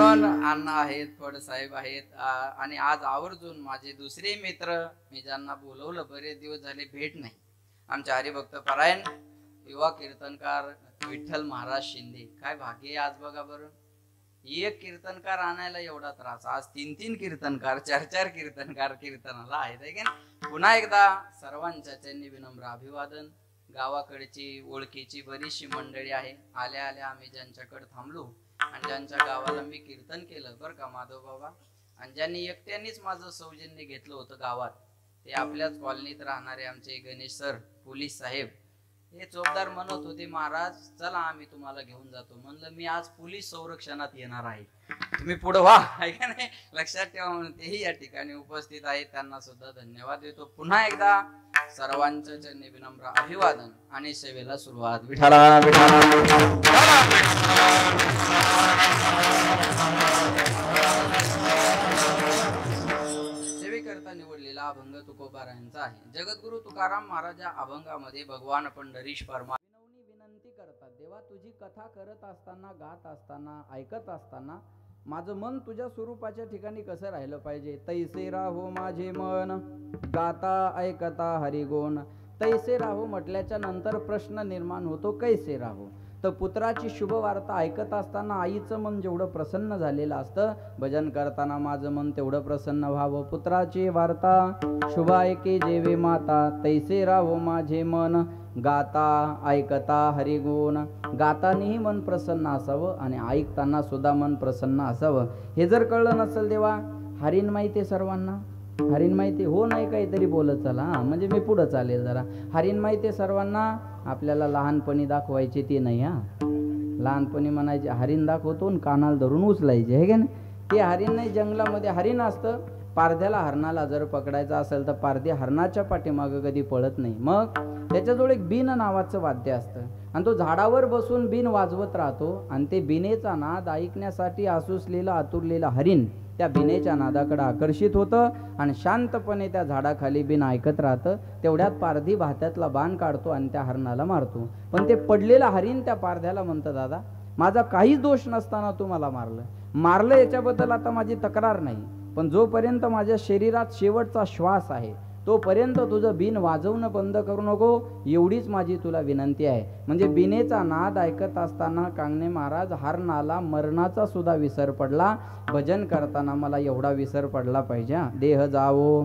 म्हणून अण्णा आहेत, फड साहेब आहेत, आणि आज आवर्जून माझे दुसरे मित्र मी ज्यांना बोलवलं, बरेच दिवस झाले भेट नाही, आमचे हरिभक्त परायण युवा कीर्तनकार विठ्ठल महाराज शिंदे. काय भाग्य आज बघा बरं, एक कीर्तनकार आणायला एवढा त्रास, आज 3-3 कीर्तनकार, 4-4 कीर्तनकार कीर्तनाला आहेत. पुन्हा एकदा सर्वांच्या चरणी विनम्र अभिवादन. गावाकडची ओळखीची बरीचशी मंडळी आहे. आल्या आल्या आम्ही ज्यांच्याकडे थांबलो आणि ज्यांच्या गावाला मी कीर्तन केलं बरं का माधव बाबा, आणि ज्यांनी एकट्यानेच माझं सौजन्य घेतलं होतं गावात, ते आपल्याच कॉलनीत राहणारे आमचे गणेश सर पोलीस साहेब, हे चोपदार म्हणत होते महाराज चला आम्ही तुम्हाला घेऊन जातो. म्हणलं मी आज पोलीस संरक्षणात येणार आहे, तुम्ही पुढे व्हा, आहे का नाही, लक्षात ठेवा. म्हणून तेही या ठिकाणी उपस्थित आहेत, त्यांना सुद्धा धन्यवाद देतो. पुन्हा एकदा सर्वांच्या चरणी विनम्र अभिवादन आणि सेवेला सुरुवात. विठाला विठाला सेवेकरता निवडलेला अभंग तुकोबारायांचा आहे. जगद्गुरु तुकाराम महाराज अभंगामध्ये भगवान पंढरीश परमात्मा विनंती करतात, देवा तुझी कथा करत असताना, गात असताना, ऐकत असताना माझं मन तुझ्या स्वरूपाच्या ठिकाणी कसं राहिलं पाहिजे. तैसे राहो माझे मन गाता ऐकता हरिगुण. तैसे राहो म्हटल्याच्या नंतर प्रश्न निर्माण होतो, कैसे राहो. तर पुत्राची शुभ वार्ता ऐकत असताना आईचं मन जेवढं प्रसन्न झालेलं असतं, भजन करताना माझं मन तेवढं प्रसन्न व्हावं. पुत्राची वार्ता शुभ ऐके जेवे माता, तैसे राहो माझे मन गाता ऐकता हरिगुण. गातानेही मन प्रसन्न असावं आणि ऐकताना सुद्धा मन प्रसन्न असावं. हे जर कळलं नसेल देवा, हरीण माहिती सर्वांना, हरीण माहिती हो नाही काहीतरी बोलत चला, म्हणजे मी पुढं चालेल जरा. हरीण माहिती सर्वांना, आपल्याला लहानपणी दाखवायचे ते नाही. लहानपणी म्हणायचे हरीण दाखवतो आणि कानाला धरून उचलायचे, हे का नाही. ते हरीण नाही, जंगलामध्ये हरीण असतं. पारध्याला हरणाला जर पकडायचं असेल तर पारधी हरणाच्या पाठीमागं कधी पळत नाही. मग त्याच्याजवळ एक बीन नावाचं वाद्य असतं आणि तो झाडावर बसून बीन वाजवत राहतो आणि ते बिनेचा नाद ऐकण्यासाठी आसुसलेलं आतुरलेलं हरीण त्या बिनेच्या नादाकडे आकर्षित होतं आणि शांतपणे त्या झाडाखाली बिन ऐकत राहतं. तेवढ्यात पारधी भात्यातला बाण काढतो आणि त्या हरणाला मारतो. पण ते पडलेलं हरीण त्या पारध्याला म्हणतं, दादा माझा काहीच दोष नसताना तू मला मारलं याच्याबद्दल आता माझी तक्रार नाही, पण जोपर्यंत माझ्या शरीरात शेवटचा श्वास आहे तोपर्यंत तुझं बिन वाजवणं बंद करू नको, एवढीच माझी तुला विनंती आहे. म्हणजे बिनेचा नाद ऐकत असताना कांगणे महाराज हरणाला मरणाचा सुद्धा विसर पडला. भजन करताना मला एवढा विसर पडला पाहिजे. देह जावो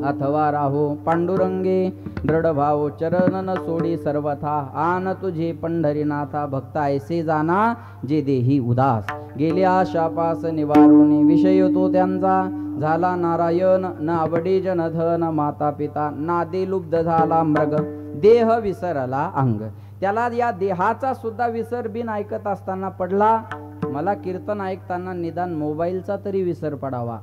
अथवा राहो पांडुरंगे दृढ भाव, चरण न सोडी सर्वथा आन तुझे पंढरीनाथा. भक्त ऐसे जाना जे देही उदास, गेले आशापास निवारुणी. विषय तो त्यांचा झाला नारायण, न आवडी जनधन माता पिता. नादे लुब्ध झाला मृग, देह विसरला अंग. त्याला या देहाचा सुद्धा विसर बिन ऐकत असताना पडला. मला कीर्तन ऐकताना निदान मोबाईलचा तरी विसर पडावा,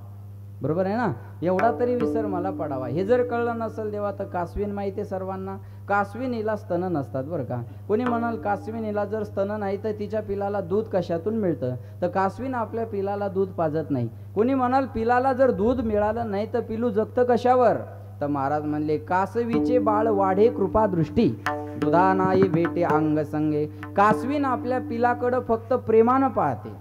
बरोबर आहे ना, एवढा तरी विसर मला पडावा. हे जर कळलं नसेल देवा तर कासवीन माहिती आहे सर्वांना, कासवीनीला स्तन नसतात बरं का. कोणी म्हणाल कासवीनीला जर स्तन नाही तर तिच्या पिलाला दूध कशातून मिळतं, तर कासवीन आपल्या पिलाला दूध पाजत नाही. कोणी म्हणाल पिलाला जर दूध मिळालं नाही तर पिलू जगतं कशावर, तर महाराज म्हणले कासवीचे बाळ वाढे कृपा दृष्टी, दुधा नाही भेटे अंग संगे. कासवीन आपल्या पिलाकडं फक्त प्रेमानं पाहते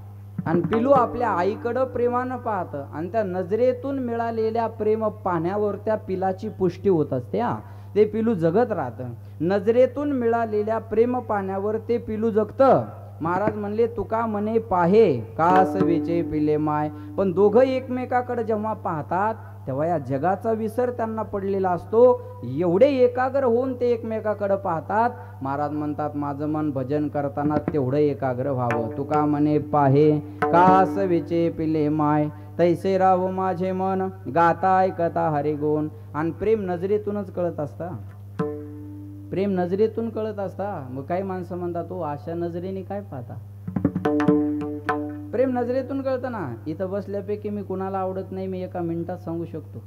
आणि पिलू आपल्या आईकडं प्रेमानं पाहतं आणि त्या नजरेतून मिळालेल्या प्रेम पाहण्यावर त्या पिलाची पुष्टी होत असते. ते पिलू जगत राहतं. नजरेतून मिळालेल्या प्रेम पाहण्यावर ते पिलू जगतं. महाराज म्हणले तुका म्हणे पाहे कासवीचे पिले माय. पण दोघं एकमेकाकडे जेव्हा पाहतात तेव्हा या जगाचा विसर त्यांना पडलेला असतो. एवढे एकाग्र होऊन ते एकमेकाकडे पाहतात. महाराज म्हणतात माझं मन भजन करताना तेवढं एकाग्र व्हावं. तुका म्हणे पाहे कासवीचे पिले माय, तैसे राहो माझे मन गाता ऐकता हरिगुण. आणि प्रेम नजरेतूनच कळत असता, प्रेम नजरेतून कळत असता. मग काही माणसं म्हणतात तो अशा नजरेने काय पाहता, प्रेम नजरेतून कळतं ना. इथं बसल्यापैकी मी कुणाला आवडत नाही मी एका मिनिटात सांगू शकतो.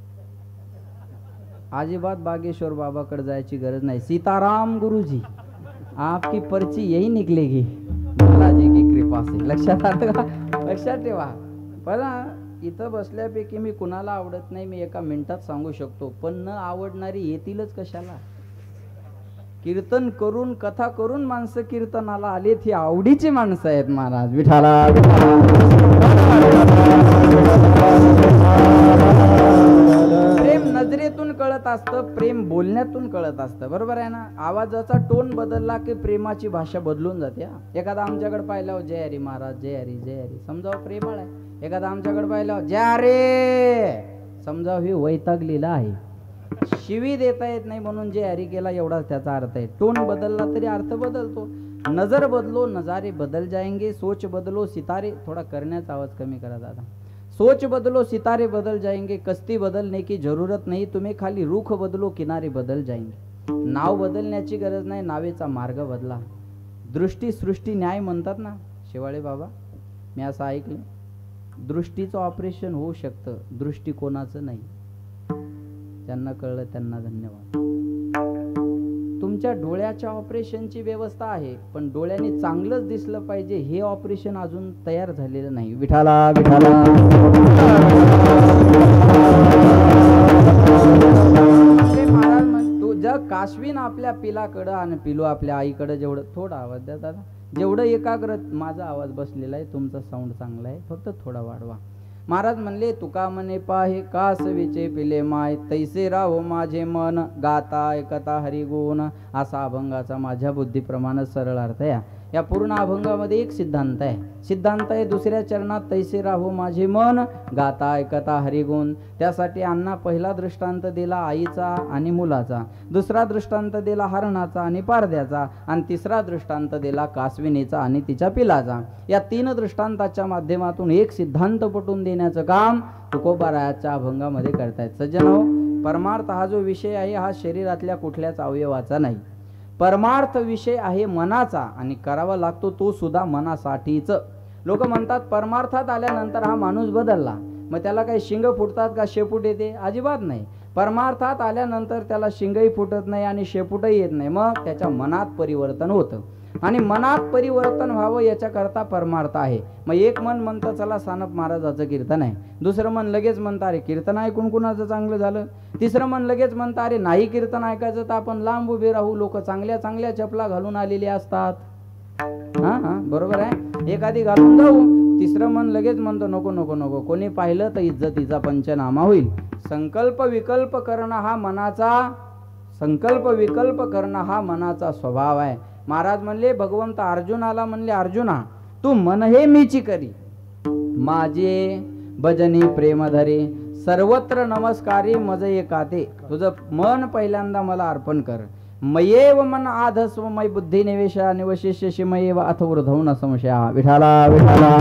अजिबात बागेश्वर बाबाकडे जायची गरज नाही. सीताराम गुरुजी आपकी पर्ची यही निकलेगी, बालाजी की कृपा से. लक्षात आलं का, लक्षात ठेवा. पण इथं बसल्यापैकी मी कुणाला आवडत नाही मी एका मिनिटात सांगू शकतो. पण न आवडणारी येतीलच कशाला. कीर्तन करून कथा करून माणसं कीर्तनाला आलेत, ही आवडीची माणसं आहेत महाराज. विठाला असतं, प्रेम बोलण्यातून कळत असतं, बरोबर आहे ना. आवाजाचा टोन बदलला की प्रेमाची भाषा बदलून जाते. एखादा आमच्याकडे पाहिलं, जय हरी महाराज, जय हरी जय हरी, समजावं प्रेमळ आहे. एखादा आमच्याकडे पाहिलं, जय हरी, समजावं ही वैतागलेला आहे, शिवी देता येत नाही म्हणून जे हरी केला एवढाच त्याचा अर्थ आहे. टोन बदलला तरी अर्थ बदलतो. नजर बदलो नजारे बदल जाएंगे, सोच बदलो सितारे, थोडा करण्याचा आवाज कमी करा दादा. सोच बदलो सितारे बदल जाएंगे, कश्ती बदलने की जरूरत नहीं, तुम्ही खाली रुख बदलो किनारे बदल जाएंगे. नाव बदलण्याची गरज नाही, नावेचा मार्ग बदला. दृष्टी सृष्टी न्याय म्हणतात ना शेवाळे बाबा, मी असं ऐकलं, दृष्टीचं ऑपरेशन होऊ शकतं, दृष्टिकोनाचं नाही. ज्यांना कळलं त्यांना धन्यवाद. तुमच्या डोळ्याच्या ऑपरेशनची व्यवस्था आहे, पण डोळ्याने चांगलंच दिसलं पाहिजे हे ऑपरेशन अजून तयार झालेलं नाही. विठाला विठाला. महाराज म्हणतो, जग काश्वीन आपल्या पिलाकडं आणि पिलू आपल्या आईकडं. जेवढं थोडा आवाज द्या दादा, जेवढं एकाग्र, माझा आवाज बसलेला आहे, तुमचा साऊंड चांगला आहे, फक्त थोडा वाढवा. महाराज म्हणले, तुका म्हणे पाहे कासवीचे पिले माय, तैसे राहो माझे मन, गाता ऐकता हरिगुण. असा अभंगाचा माझ्या बुद्धीप्रमाणे सरळ अर्थ आहे. या पूर्ण अभंगामध्ये एक सिद्धांत आहे. सिद्धांत आहे दुसऱ्या चरणात, तैसे राहो माझे मन, गाता ऐकता हरिगुण. त्यासाठी अण्णा पहिला दृष्टांत दिला आईचा आणि मुलाचा, दुसरा दृष्टांत दिला हरणाचा आणि पारद्याचा, आणि तिसरा दृष्टांत दिला कासविनीचा आणि तिच्या पिलाचा. या तीन दृष्टांताच्या माध्यमातून एक सिद्धांत पटवून देण्याचं काम तुकोबारायाच्या अभंगामध्ये करतायत. सज्जनो, परमार्थ हा जो विषय आहे हा शरीरातल्या कुठल्याच अवयवाचा नाही. परमार्थ विषय आहे मनाचा, आणि करावा लागतो तो सुद्धा मनासाठीच. लोक म्हणतात परमार्थात आल्यानंतर हा माणूस बदलला, मग त्याला काही शिंग फुटतात का शेपूट येते? अजिबात नाही. परमार्थात आल्यानंतर त्याला शिंगही फुटत नाही आणि शेपूटही येत नाही, मग त्याच्या मनात परिवर्तन होतं. आणि मनात परिवर्तन व्हावं याच्याकरता परमार्थ आहे. मग एक मन म्हणतं चला सानप महाराजाचं कीर्तन आहे, दुसरं मन लगेच म्हणतं अरे कीर्तन ऐकून कुणाचं चांगलं झालं, तिसरं मन लगेच म्हणतं अरे नाही कीर्तन ऐकायचं तर आपण लांब उभे राहू, लोक चांगल्या चांगल्या चपला घालून आलेले असतात. हा हा बरोबर आहे, एखादी घालून जाऊ. तिसरं मन लगेच म्हणतो नको नको नको, कोणी पाहिलं तर इज्जतीचा पंचनामा होईल. संकल्प विकल्प करणं हा मनाचा, संकल्प विकल्प करणं हा मनाचा स्वभाव आहे. महाराज म्हणले, भगवंत अर्जुनाला म्हणले, अर्जुना तू मन हे मीची करी, माझे भजनी प्रेम धरे, सर्वत्र नमस्कारी मज एकाते. तुझं मन पहिल्यांदा मला अर्पण कर. मयेव मन आधस्व मय बुद्धी निवेशा निवशिष्यशी मयेव अथ ऊर्ध्व न संशया. विठाला विठाला.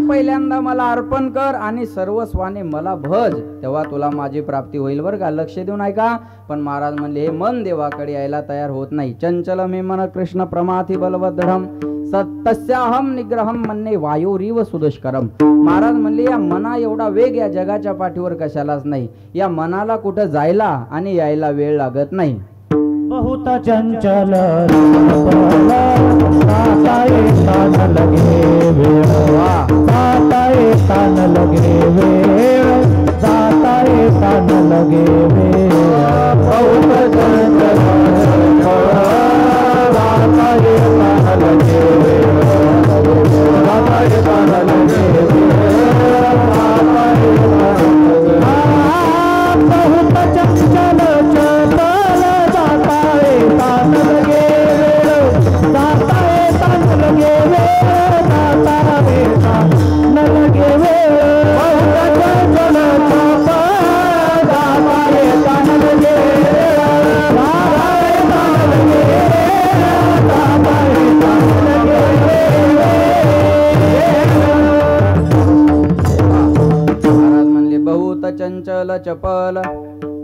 पहिल्यांदा मला अर्पण कर आणि सर्वस्वाने मला भज, तेव्हा तुला माझी प्राप्ती होईल. बरं का, लक्ष देऊन ऐका. पण महाराज म्हणले, हे मन देवाकडे यायला तयार होत नाही. चंचल मे मन कृष्ण प्रमाथी बलवदृढम, सत्तस्याहम निग्रहम म्हणणे वायोरीव सुदुष्करम. महाराज म्हणले, या मना एवढा वेग या जगाच्या पाठीवर कशालाच नाही. या मनाला कुठं जायला आणि यायला वेळ लागत नाही. बहुत चंचल ताताए तान लगे वेळ, ताताए तान लगे वेळ, ताताए तान लगे वेळ. बहुत चंचल ताताए तान लगे वेळ, ताताए तान लगे वेळ, ताताए तान लगे वेळ. बहुत चंचल तान लगे वेळ, ताताए तान लगे वेळ, ताताए तान लगे वेळ. बहुत चंचल ताताए तान लगे वेळ, ताताए तान लगे वेळ, ताताए तान लगे वेळ. महाराज म्हणले, बहुत चंचल चपल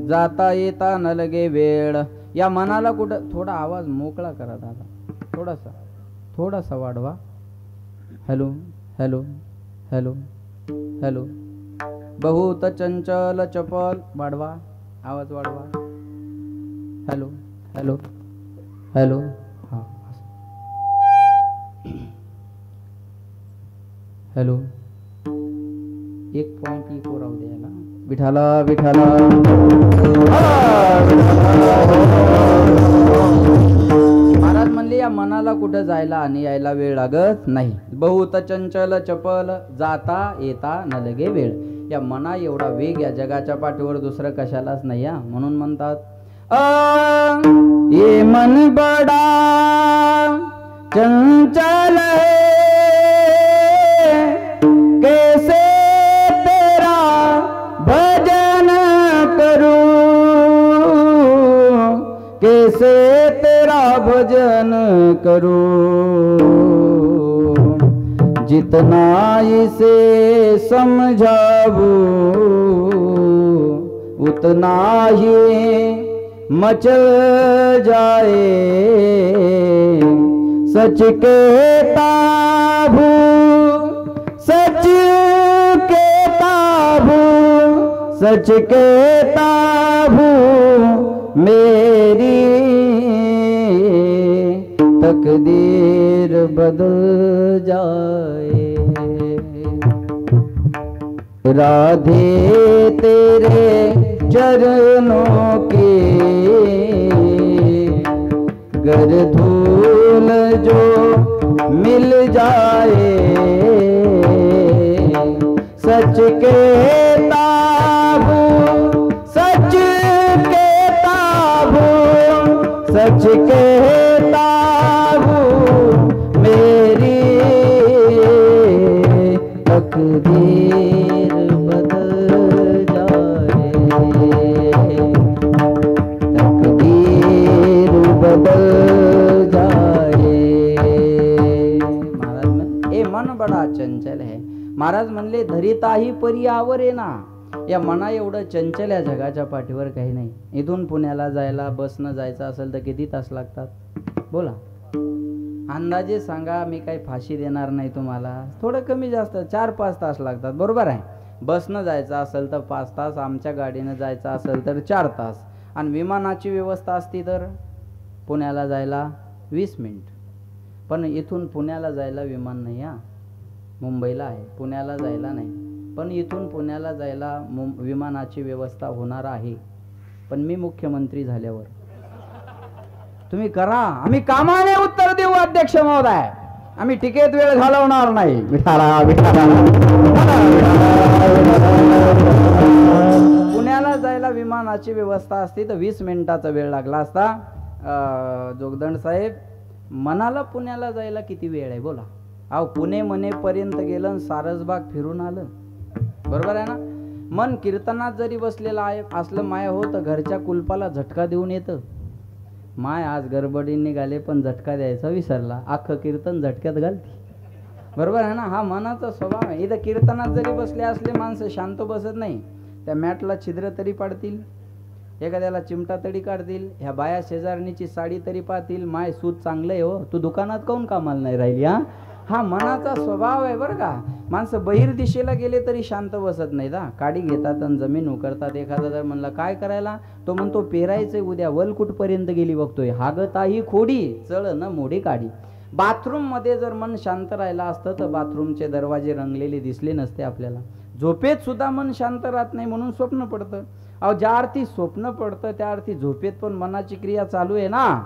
जाता येता न लगे वेळ. या मनाला कुठं, थोडा आवाज मोकळा करा दादा, थोडासा थोडासा वाढवा. Hello hello hello hello. बहुत चंचल चपल, वाढवा आवाज वाढवा. Hello hello hello. हा हॅलो. एक पॉइंट इको राहू द्यायला. विठाला विठाला. महाराज म्हणले या मनाला कुठं जायला आणि यायला वेळ लागत नाही. बहुत चंचल चपल जाता येता न लगे वेळ. या मना एवढा वेग या जगाच्या पाठीवर दुसरं कशालाच नाही या. म्हणून म्हणतात ये मन बडा चंचल है कैसे तेरा भजन करूं कैसे तेरा भजन करूं. जितना इसे समझाऊं उतना ही मचल जाए. सच कहता हूँ सच कहता हूँ सच कहता हूँ मेरी तकदीर बदल जाए. राधे तेरे चरणों की गर धूल जो मिल जाए. सच कहता हूँ सच कहता हूँ सच कहता हूँ मेरी तकदीर बदल जाए. तकदीर बदल जाए. महाराज म्हणले मन बडा चंचल है. महाराज म्हणले धरिताही परी आवरे ना. या मना एवढं चंचल या जगाच्या पाठीवर काही नाही. इथून पुण्याला जायला बसनं जायचं असेल तर किती तास लागतात बोला. अंदाजे सांगा. मी काही फाशी देणार नाही तुम्हाला. थोडं कमी जास्त 4-5 तास लागतात. बरोबर आहे. बसनं जायचं असेल तर 5 तास. आमच्या गाडीनं जायचं असेल तर 4 तास. आणि विमानाची व्यवस्था असती तर पुण्याला जायला 20 मिनिट. पण इथून पुण्याला जायला विमान नाही हा. मुंबईला आहे. पुण्याला जायला नाही. पण इथून पुण्याला जायला विमानाची व्यवस्था होणार आहे. पण मी मुख्यमंत्री झाल्यावर तुम्ही करा. आम्ही कामाने उत्तर देऊ अध्यक्ष महोदय. आम्ही टिकेत वेळ घालवणार नाही. विठाला विठाला. पुण्याला जायला विमानाची व्यवस्था असती तर 20 मिनिटाचा वेळ लागला असता. जोगदंड साहेब मनाला पुण्याला जायला किती वेळ आहे बोला. अहो पुणे मनेपर्यंत गेलं सारसबाग फिरून आलं. बरोबर आहे ना. मन कीर्तनात जरी बसलेलं आहे असलं माया हो तर घरच्या कुलपाला झटका देऊन येतं. माय आज गडबडीने निघाले पण झटका द्यायचा विसरला. अख्खं कीर्तन झटक्यात घालते. बरोबर आहे ना. हा मनाचा स्वभाव आहे. इथं कीर्तनात जरी बसले असले माणसं शांत बसत नाही. त्या मॅटला छिद्र तरी पाडतील. एखाद्याला चिमटा तरी काढतील. ह्या बाया शेजारणीची साडी तरी पाहतील. माय सूत चांगलं आहे हो तू दुकानात काऊन कामाला नाही राहिली. हा मनाचा स्वभाव आहे बरं का. माणसं बहिर दिशेला गेले तरी शांत बसत नाहीत. काडी घेतात आणि जमीन उकरतात. एखादा जर म्हणला काय करायला तो म्हणतो पेरायचंय उद्या. वल कुठपर्यंत गेली बघतोय. हागताही खोडी चळ न मोडी काढी. बाथरूम मध्ये जर मन शांत राहिलं असतं तर बाथरूमचे दरवाजे रंगलेले दिसले नसते आपल्याला. झोपेत सुद्धा मन शांत राहत नाही म्हणून स्वप्न पडतं. अहो ज्या अर्थी स्वप्न पडतं त्या अर्थी झोपेत पण मनाची क्रिया चालू आहे ना.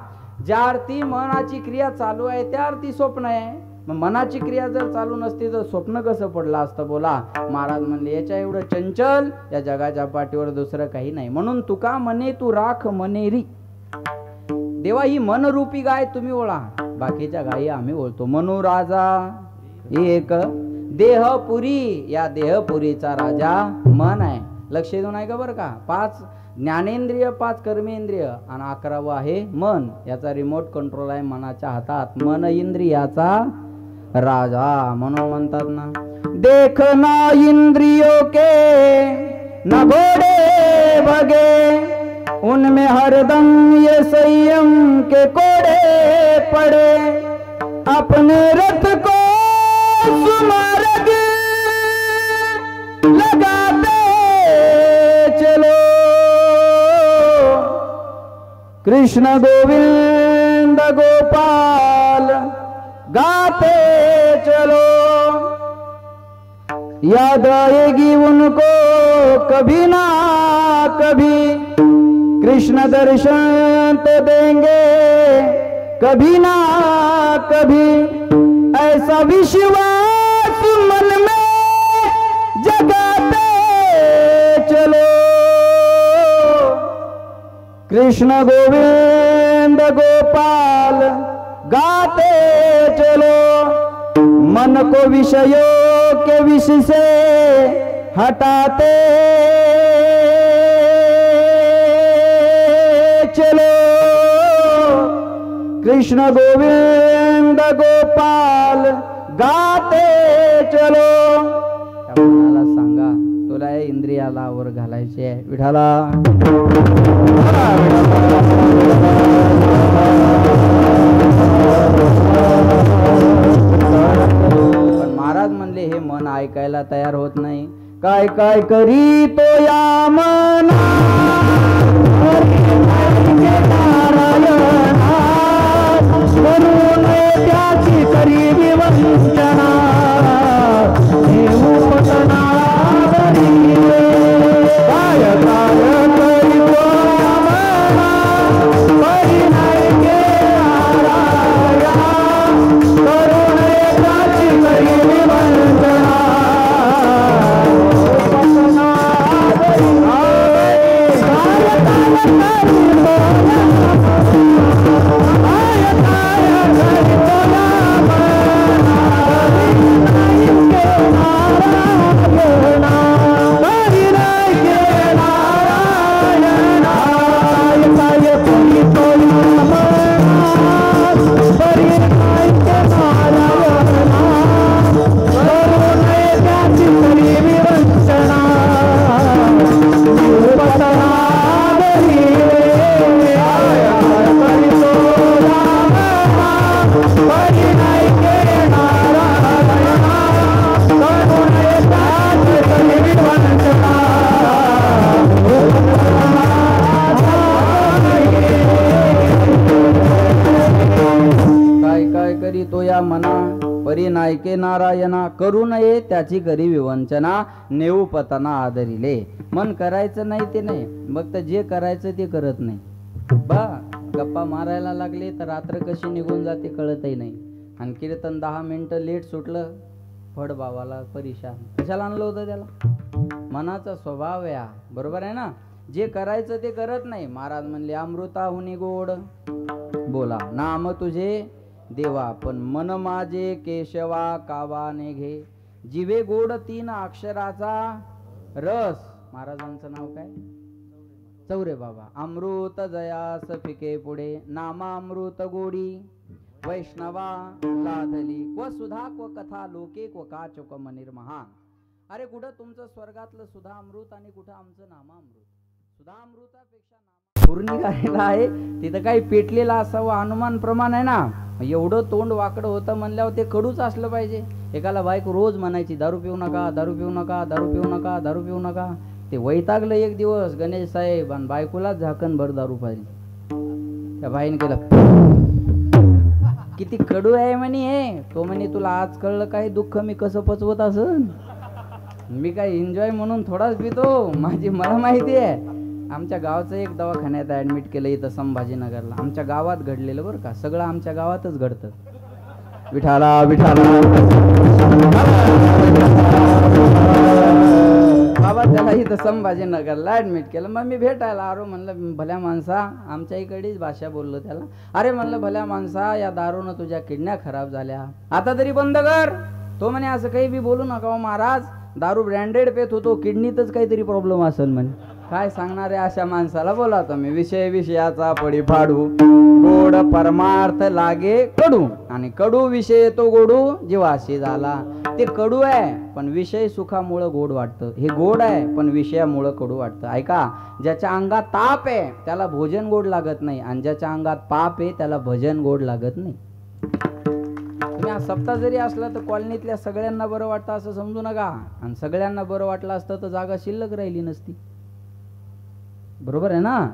ज्या अर्थी मनाची क्रिया चालू आहे त्या अर्थी स्वप्न आहे. मग मनाची क्रिया जर चालू नसती तर स्वप्न कसं पडलं असतं बोला. महाराज म्हणले याच्या एवढं चंचल या जगाच्या पाठीवर दुसरं काही नाही. म्हणून तुका म्हणे तू राख मनेरी. देवा ही मनरूपी गाय तुम्ही ओळा. बाकीच्या गायी आम्ही ओळतो. मनू राजा एक देहपुरी. या देहपुरीचा राजा मन आहे. लक्ष देऊन आहे का बरं का. 5 ज्ञानेंद्रिय 5 कर्मेंद्रिय आणि 11वं आहे मन. याचा रिमोट कंट्रोल आहे मनाच्या हातात. मन इंद्रियाचा राजा. म्हणून म्हणतात ना देखना इंद्रियों के न घोड़े भगे उनमें हरदम ये संयम के कोड़े पड़े. अपने रथ को सुमार्ग लगाते चलो कृष्ण गोविंद गोपाल गाते चलो. याद आएगी उनको कभी ना कभी, कृष्ण दर्शन तो देंगे कभी ना कभी, ऐसा विश्वास मन में जगाते चलो। कृष्ण गोविंद गोपाल गाते चलो, मन को विषयों के विष से हटाते चलो। कृष्ण गोविंद गोपाल गाते चलो। त्या मनाला सांगा तुला या इंद्रियाला आवर घालायचे आहे विठाला। पण महाराज म्हणले हे मन ऐकायला तयार होत नाही। काय काय करी तो या मना, करून त्याची करी विवंचना, देवपतना बरी काय काय करी तो या मना, बरी नाही केला करून त्याची करी विवंचना, देवपतना बरी परिनायके नारायणा, करू नये त्याची करी विवंचना, नेऊ पतना आदरिले। मन करायचं नाही ते नाही, मग तर जे करायचं ते करत नाही। बा गप्पा मारायला लागले तर रात्र कशी निघून जाते कळतही नाही। आणि कीर्तन 10 मिनिटं लेट सुटलं फड बाबाला परेशान। कशाला आणलं होतं त्याला? मनाचा स्वभाव आहे, बरोबर आहे ना? जे करायचं ते करत नाही। महाराज म्हणले अमृताहुनी गोड बोला नाम तुझे देवा, पण मन माझे केशवा कावाने घे, जिवे गोड 3 अक्षराचा रस। महाराजांचं नाव काय? चौरे बाबा। अमृत जयास फिके पुढे, नामा अमृत गोडी, वैष्णवा लाधली, क्व सुधा क्व कथा लोके, क्व काच क्व मनीर महान। अरे कुठं तुमचं स्वर्गातलं सुधा अमृत आणि कुठं आमचं नामामृत? सुधा अमृतापेक्षा पूर्णी राहिला आहे तिथं काही पेटलेला असावं हनुमान प्रमाण आहे ना। एवढं तोंड वाकडं होतं म्हणल्यावर ते कडूच असलं पाहिजे। एकाला बायको रोज म्हणायची दारू पिऊ नका, दारू पिऊ नका, दारू पिऊ नका, दारू पिऊ नका। ते वैतागलं एक दिवस गणेश साहेब आणि बायकोलाच झाकणभर दारू पाहिली। त्या बाईने केलं किती कडू आहे म्हणे हे। तो म्हणे तुला आज कळलं काही दुःख मी कसं पचवत असन? मी काय एन्जॉय म्हणून थोडाच पितो, मला माहिती आहे। आमच्या गावाचं एक दवाखान्यात ऍडमिट केलं इथं संभाजीनगरला। आमच्या गावात घडलेलं बरं का, सगळं आमच्या गावातच घडतं। विठाला विठाला बाबा त्याला इथं संभाजीनगरला ऍडमिट केलं। मग मी भेटायला आलो, म्हणलं भल्या माणसा, आमच्या इकडेच भाषा बोललो त्याला। अरे म्हणलं भल्या माणसा, या दारूनं तुझ्या किडन्या खराब झाल्या, आता तरी बंद कर। तो म्हणे असं काही बी बोलू नका महाराज, दारू ब्रँडेड पेत होतो, किडनीतच काहीतरी प्रॉब्लेम असेल म्हणे। काय सांगणार आहे अशा माणसाला? बोला तुम्ही। विषय विषयाचा पडी फाडू, गोड परमार्थ लागे कडू, आणि कडू विषय तो गोडू जीवाशी झाला। ते कडू आहे पण विषय सुखामुळं गोड वाटतं, हे गोड आहे पण विषयामुळं कडू वाटतं। ऐका, ज्याच्या अंगात ताप आहे त्याला भोजन गोड लागत नाही, आणि ज्याच्या अंगात पाप आहे त्याला भजन गोड लागत नाही। तुम्ही आज सप्ताह जरी असला तर कॉलनीतल्या सगळ्यांना बरं वाटतं असं समजू नका, आणि सगळ्यांना बरं वाटलं असतं तर जागा शिल्लक राहिली नसती, बरोबर आहे ना?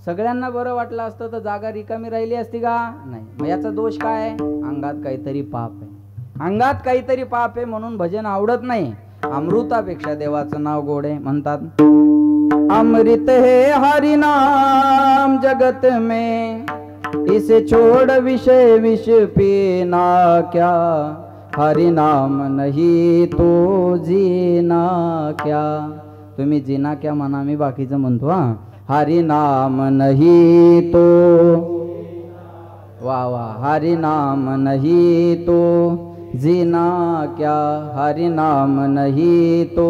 सगळ्यांना बरं वाटलं असतं तर जागा रिकामी राहिली असती का? नाही। मग याचा दोष काय? अंगात काहीतरी पाप आहे, अंगात काहीतरी पाप आहे म्हणून भजन आवडत नाही। अमृतापेक्षा देवाचं नाव गोड आहे. म्हणतात अमृत है हरि नाम जगत में, इसे छोड़ विषय विष पीना क्या, हरि नाम नहीं तो जीना क्या. तुम्ही जीना क्या म्हणा, मी बाकीचं म्हणतो. हरि नाम नहीं तो, वाह वाह, हरि नाम नहीं तो जीना क्या, हरि नाम नहीं तो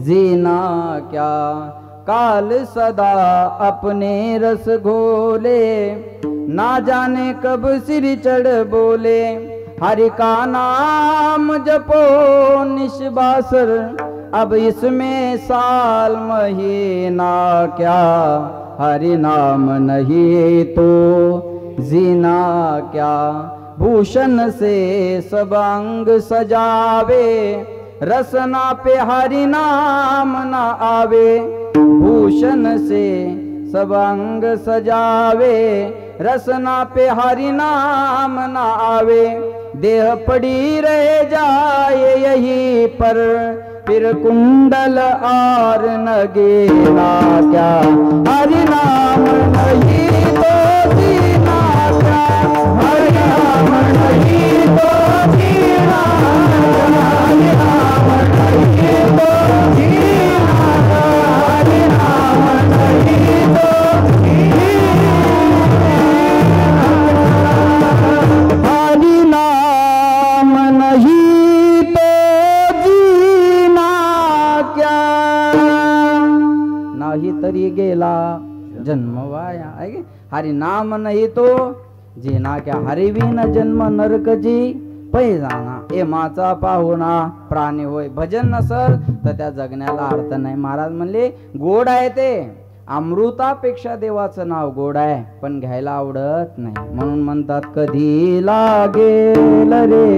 जीना क्या. काल सदा अपने रस घोले, ना जाने कब सिर चढ़ बोले. हरि का नाम जपो निस्वासर, अब इसमें साल महीना क्या, हरि नाम नहीं तो जीना क्या. भूषण से सब अंग सजावे, रसना पे हरि नाम न आवे. भूषण से सब अंग सजावे, रसना पे हरि नाम न आवे. देह पड़ी रह जाए यही पर, फिर कुंडल और नगेना क्या, हरि नाम नहीं तो जीना क्या, हरि नाम नहीं तो जीना, हरि नाम नहीं तो जीना, हरि नाम नहीं तो जीना, हरि नाम नहीं तो जीना क्या. नाही तरी गेला जन्म वाया. हरि नाम नाही तो जीना क्या, हरिविन जन्म नरकजी पै जाना. एमाचा पाहुणा प्राणी होय, भजन नसल तर त्या जगण्याला अर्थ नाही. महाराज म्हणले गोड आहे ते, अमृतापेक्षा देवाचं नाव गोड आहे, पण घ्यायला आवडत नाही. म्हणून म्हणतात कधी लागेल रे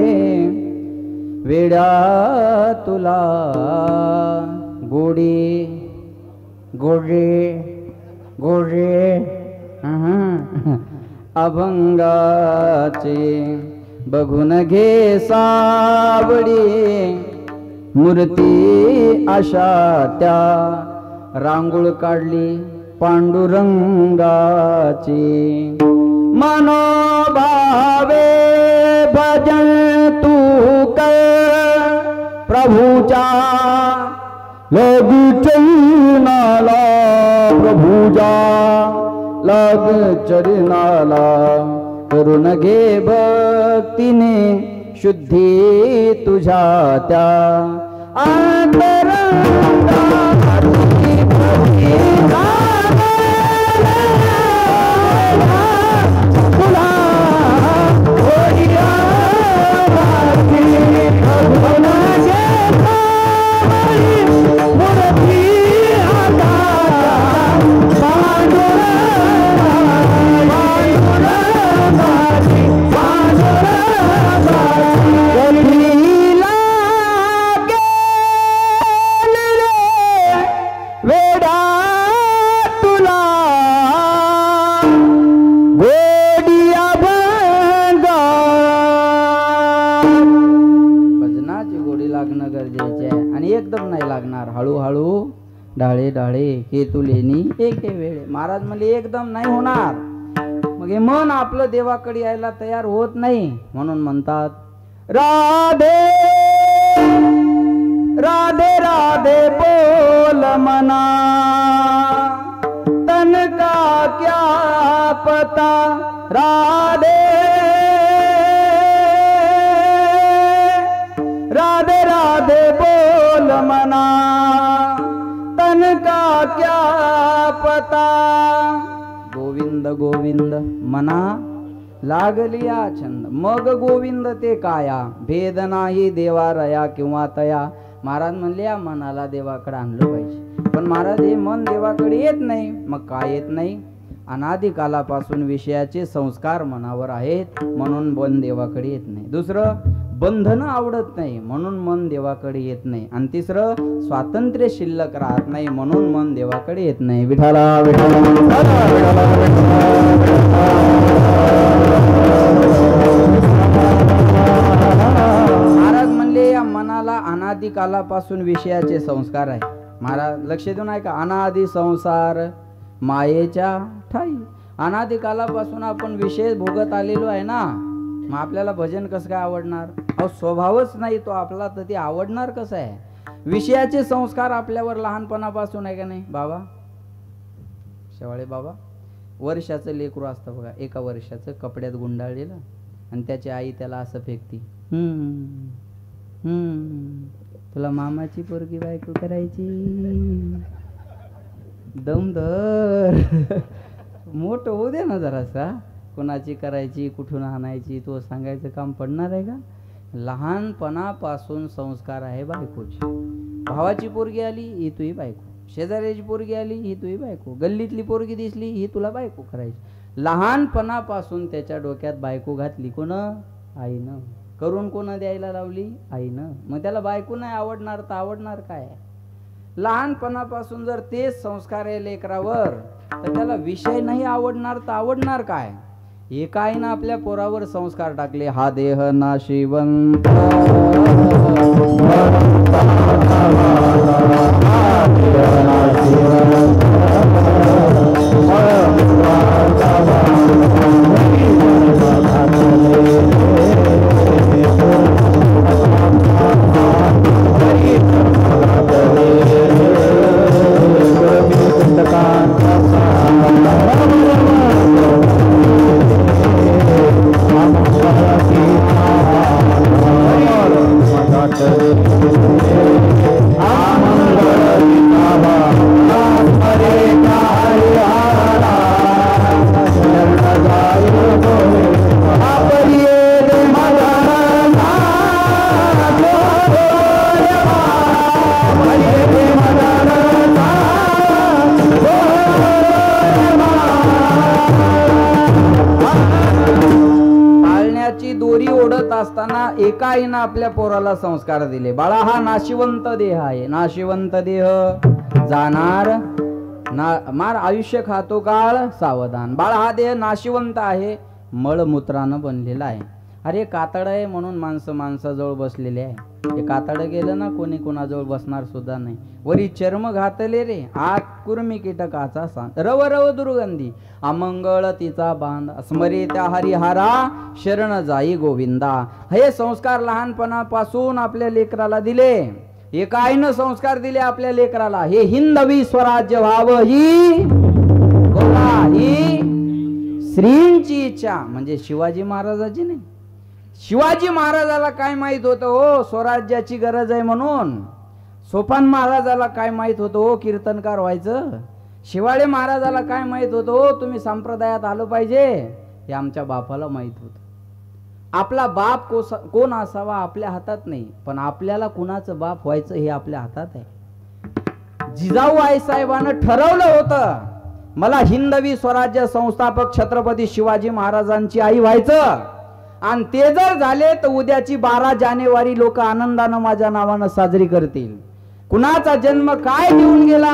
वेड्या तुला गोडी गोडे गोडे अभंगाचे बघून घे सावडी. मूर्ती अशा त्या रांगोळ काढली पांडुरंगाची. मनोभावे भजन तू कर प्रभूचा, लग चरणाला प्रभूजा, लग चरणाला. करून घे भक्तीने शुद्धी तुझ्या त्या डाळे डाळे हे तुलेनी एक वेळे. महाराज म्हणले एकदम नाही होणार. मग हे मन आपलं देवाकडे यायला तयार होत नाही. म्हणून म्हणतात राधे राधे राधे बोल मना, तन का क्या पता. राधे राधे राधे बोल मना, तन का क्या पता. गोविंद गोविंद मना लागलिया छंद, मग गोविंद ते काया. भेद नाही देवा रया किंवा तया. महाराज म्हणले या मनाला देवाकडे आणलं पाहिजे. पण महाराज हे मन देवाकडे येत नाही. मग काय येत नाही? अनादी कालापासून विषयाचे संस्कार मनावर आहेत, म्हणून मन देवाकडे येत नाही. दुसरं बंधन आवडत नाही, म्हणून मन देवाकडे येत नाही. आणि तिसरं स्वातंत्र्य शिल्लक राहत नाही, म्हणून मन देवाकडे येत नाही. विठाला विठाला महाराज म्हणले या मनाला अनादी अनादी कालापासून विषयाचे संस्कार आहे. महाराज लक्ष देऊन ऐका. अनादी संसार मायेच्या ठाई. अनादी कालापासून आपण विषय भोगत आलेलो आहे ना, मग आपल्याला भजन कसं काय आवडणार? अहो स्वभावच नाही तो आपला, तर ते आवडणार कसं आहे? विषयाचे संस्कार आपल्यावर लहानपणापासून आहे का नाही बाबा? शेवाळे बाबा, वर्षाचं लेकरू असतं बघा, एका वर्षाचं, कपड्यात गुंडाळलेलं, आणि त्याची आई त्याला असं फेकती, तुला मामाची पोरगी बायको करायची, दम धर, मोठं होऊ दे ना जरासा, कोणाची करायची, कुठून आणायची, तो सांगायचं काम पडणार आहे का? लहानपणापासून संस्कार आहे बायकोची. भावाची पोरगी आली ही तुही बायको, शेजाऱ्याची पोरगी आली ही तुही बायको, गल्लीतली पोरगी दिसली ही तुला बायको करायची. लहानपणापासून त्याच्या डोक्यात बायको घातली कोण? आईनं. करून कोण द्यायला लावली? आईनं. मग त्याला बायको नाही आवडणार तर आवडणार काय? लहानपणापासून जर तेच संस्कार आहे लेकरावर, तर त्याला विषय नाही आवडणार तर आवडणार काय? एका आईनं आपल्या पोरावर संस्कार टाकले, हा देह नाशिवंत, असताना एका आईनं आपल्या पोराला संस्कार दिले, बाळा हा नाशिवंत देह आहे, नाशिवंत देह जाणार ना, मार आयुष्य खातो काळ सावधान. बाळा हा देह नाशिवंत आहे, मळमूत्रानं बनलेला आहे. अरे कातड आहे म्हणून माणसं माणसाजवळ बसलेले आहे, हे कातड गेलं ना कोणी कोणाजवळ बसणार सुद्धा नाही. वरी चर्म घातले रे, आत कुर्मी कीटकाचा सांग, रव रव दुर्गंधी, अमंगळ तिचा बांध, स्मरे त्या हरिहरा शरण जाई गोविंदा. हे संस्कार लहानपणापासून आपल्या लेकराला दिले, एका आईनं संस्कार दिले आपल्या लेकराला. हे हिंदवी स्वराज्य व्हावं ही बोला, ही श्रींची इच्छा, म्हणजे शिवाजी महाराजाची नाही. शिवाजी महाराजाला काय माहित होतं हो स्वराज्याची गरज आहे म्हणून? सोपान महाराजाला काय माहित होतं हो कीर्तनकार व्हायचं? शिवाळे महाराजाला काय माहित होतं हो तुम्ही संप्रदायात आलो पाहिजे? हे आमच्या बापाला माहित होतं. आपला बाप कोण असावा आपल्या हातात नाही, पण आपल्याला कुणाचं बाप व्हायचं हे आपल्या हातात आहे. जिजाऊ आईसाहेबांना ठरवलं होतं मला हिंदवी स्वराज्य संस्थापक छत्रपती शिवाजी महाराजांची आई व्हायचं, आणि ते जर झाले तर उद्याची 12 जानेवारी लोक आनंदानं माझ्या नावानं साजरी करतील. कुणाचा जन्म काय देऊन गेला,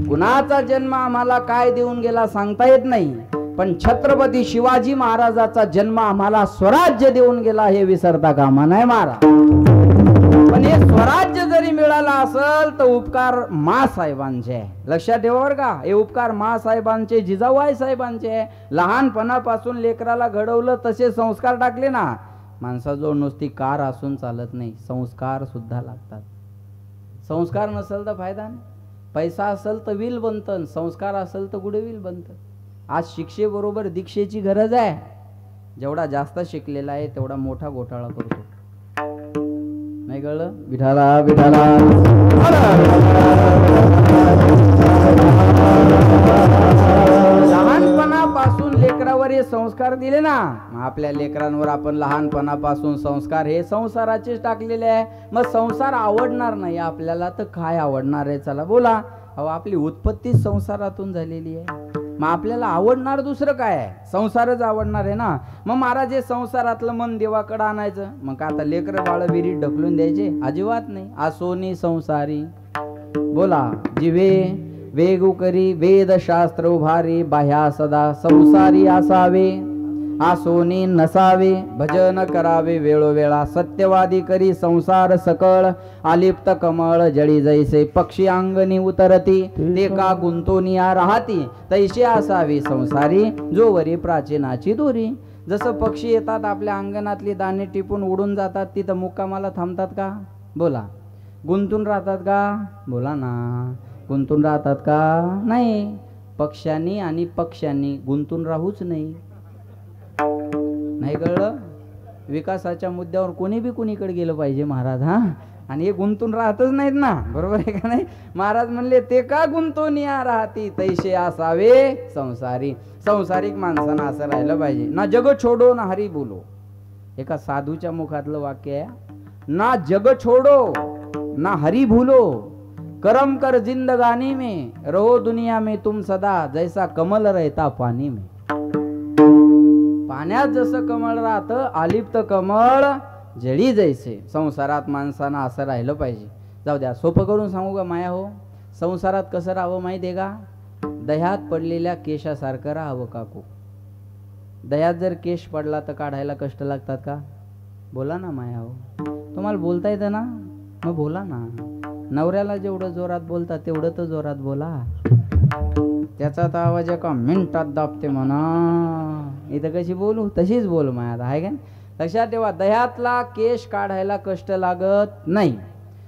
कुणाचा जन्म आम्हाला काय देऊन गेला सांगता येत नाही, पण छत्रपती शिवाजी महाराजाचा जन्म आम्हाला स्वराज्य देऊन गेला हे विसरता कामा नाही महाराज. पण हे स्वराज्य जरी मिळाला असेल तर उपकार मासाहेबांचे, लक्षात ठेवा बरं का, हे उपकार मासाहेबांचे, जिजाऊ आईसाहेबांचे. लहानपणापासून लेकराला घडवलं, तसे संस्कार टाकले ना. माणसाजवळ नुसती कार असून चालत नाही, संस्कार सुद्धा लागतात. संस्कार नसेल तर फायदा नाही. पैसा असेल तर विल बनतं, संस्कार असेल तर गुडविल बनतं. आज शिक्षेबरोबर दीक्षेची गरज आहे. जेवढा जास्त शिकलेला आहे तेवढा मोठा घोटाळा करतो, नाही कळलं? विठाला विठाला. लहानपणापासून लेकरावर हे संस्कार दिले ना, आपल्या लेकरांवर आपण लहानपणापासून संस्कार हे संसाराचेच टाकलेले आहे. मग संसार आवडणार नाही आपल्याला तर काय आवडणार आहे? चला बोला. अहो आपली उत्पत्ती संसारातून झालेली आहे, मग आपल्याला आवडणार दुसरं काय आहे? संसारच आवडणार आहे ना. मग महाराज हे संसारातलं मन देवाकडे आणायचं, मग आता लेकरं बाळ विहिरीत ढकलून द्यायचे? अजिबात नाही. आसोनी संसारी बोला, जिवे वेगू करी वेद शास्त्र उभारी, बाह्या सदा संसारी असावे. आसोनी नसावे भजन करावे वेळोवेळा सत्यवादी करी संसार सकळ आलिप्त कमळ जळी जैसे पक्षी अंगणी उतरती ते का गुंतोनिया राहती तैशी असावी संसारी जोवरी प्राचीनाची दोरी. जसं पक्षी येतात आपल्या अंगणातली दाणे टिपून उडून जातात तिथं मुक्कामाला थांबतात का? बोला. गुंतून राहतात का? बोला ना. गुंतून राहतात का? नाही. पक्ष्यांनी आणि पक्ष्यांनी गुंतून राहूच नाही. नाही कळलं? विकासाच्या मुद्द्यावर कोणी बी कुणीकडे गेलं पाहिजे महाराज. हा, आणि हे गुंतून राहतच नाहीत ना, बरोबर आहे का नाही? महाराज म्हणले ते का गुंतून या राहती तैसे असावे संसारी. संसारिक माणसानं असं राहिलं पाहिजे. ना जग छोडो ना हरी बोलो. एका साधूच्या मुखातलं वाक्य आहे. ना जग छोडो ना हरी भूलो करम कर जिंदगानी में रहो दुनिया में तुम सदा जैसा कमल रहता पानी में. पाण्यात जसं कमळ राहतं आलिप्त कमळ जळी जैसे. संसारात माणसानं असं राहिलं पाहिजे. जाऊ द्या, सोपं करून सांगू का माया हो? संसारात कसं राहावं माहिती आहे का? दह्यात पडलेल्या केशासारखं राहावं काकू. दह्यात जर केश पडला तर काढायला कष्ट लागतात का? बोला ना माया हो. तुम्हाला बोलता येतं ना, मग बोला ना. नवऱ्याला जेवढं जोरात बोलता तेवढं तर जोरात बोला. त्याचा तर आवाज एका मिनिटात दाबते म्हणा. इथं कशी बोलू तशीच बोल माया, आहे का? लक्षात ठेवा, दह्यातला केश काढायला कष्ट लागत नाही.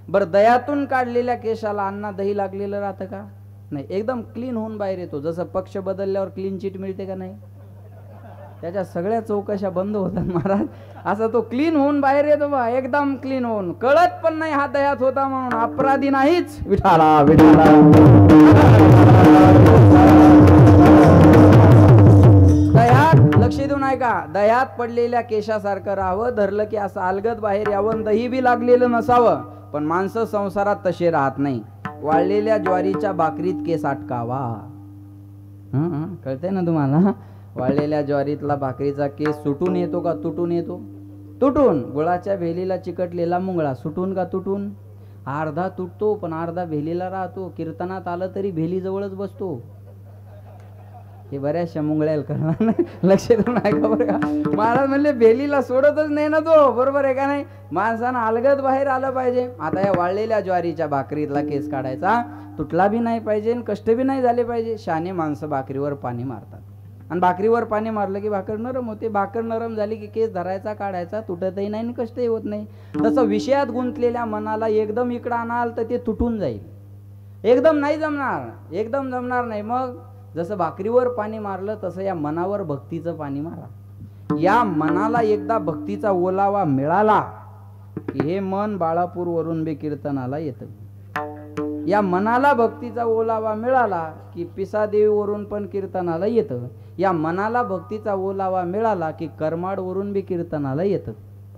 बरं, दह्यातून काढलेल्या केशाला अण्णा दही लागलेलं राहतं का? नाही. एकदम क्लीन होऊन बाहेर येतो. जसं पक्ष बदलल्यावर क्लीन चिट मिळते का नाही? त्याच्या सगळ्या चौकशा बंद होतात महाराज. असा तो क्लीन होऊन बाहेर येतो बा, एकदम क्लीन होऊन. कळत पण नाही हा दह्यात होता म्हणून. अपराधी नाहीच. विठाला विठाला. दह्यात लक्ष देऊन ऐका. दह्यात पडलेल्या केशासारखं राहावं. धरलं की असं अलगद बाहेर यावं. दही बी लागलेलं नसावं. पण माणसं संसारात तसे राहत नाही. वाळलेल्या ज्वारीच्या भाकरीत केस अटकावा. कळतंय ना तुम्हाला? वाळलेल्या ज्वारीतला भाकरीचा केस सुटून येतो का तुटून येतो? तुटून. गुळाच्या भेलीला चिकटलेला मुंगळा सुटून का तुटून? अर्धा तुटतो पण अर्धा भेलीला राहतो. कीर्तनात आलं तरी भेली जवळच बसतो. हे बऱ्याचशा मुंगळ्याला करणार नाही. लक्ष देऊन ऐका बरं का. महाराज म्हणले भेलीला सोडतच नाही ना तो, बरोबर आहे का नाही? माणसानं अलगद बाहेर आलं पाहिजे. आता या वाळलेल्या ज्वारीच्या भाकरीतला केस काढायचा तुटला बी नाही पाहिजे, कष्ट बी नाही झाले पाहिजे. शाने माणसं भाकरीवर पाणी मारतात आणि भाकरीवर पाणी मारलं की भाकर नरम होते. भाकर नरम झाली की केस धरायचा काढायचा तुटतही नाही आणि कष्टही होत नाही. तसं विषयात गुंतलेल्या मनाला एकदम इकडं आणाल तर ते तुटून जाईल. एकदम नाही जमणार, एकदम जमणार नाही. मग जसं भाकरीवर पाणी मारलं तसं या मनावर भक्तीचं पाणी मारा. या मनाला एकदा भक्तीचा ओलावा मिळाला की हे मन बाळापूर वरून बी कीर्तनाला येतं. या मनाला भक्तीचा ओलावा मिळाला की पिसादेवी वरून पण कीर्तनाला येतं. या मनाला भक्तीचा ओलावा मिळाला की करमाड वरून बी कीर्तनाला येतं.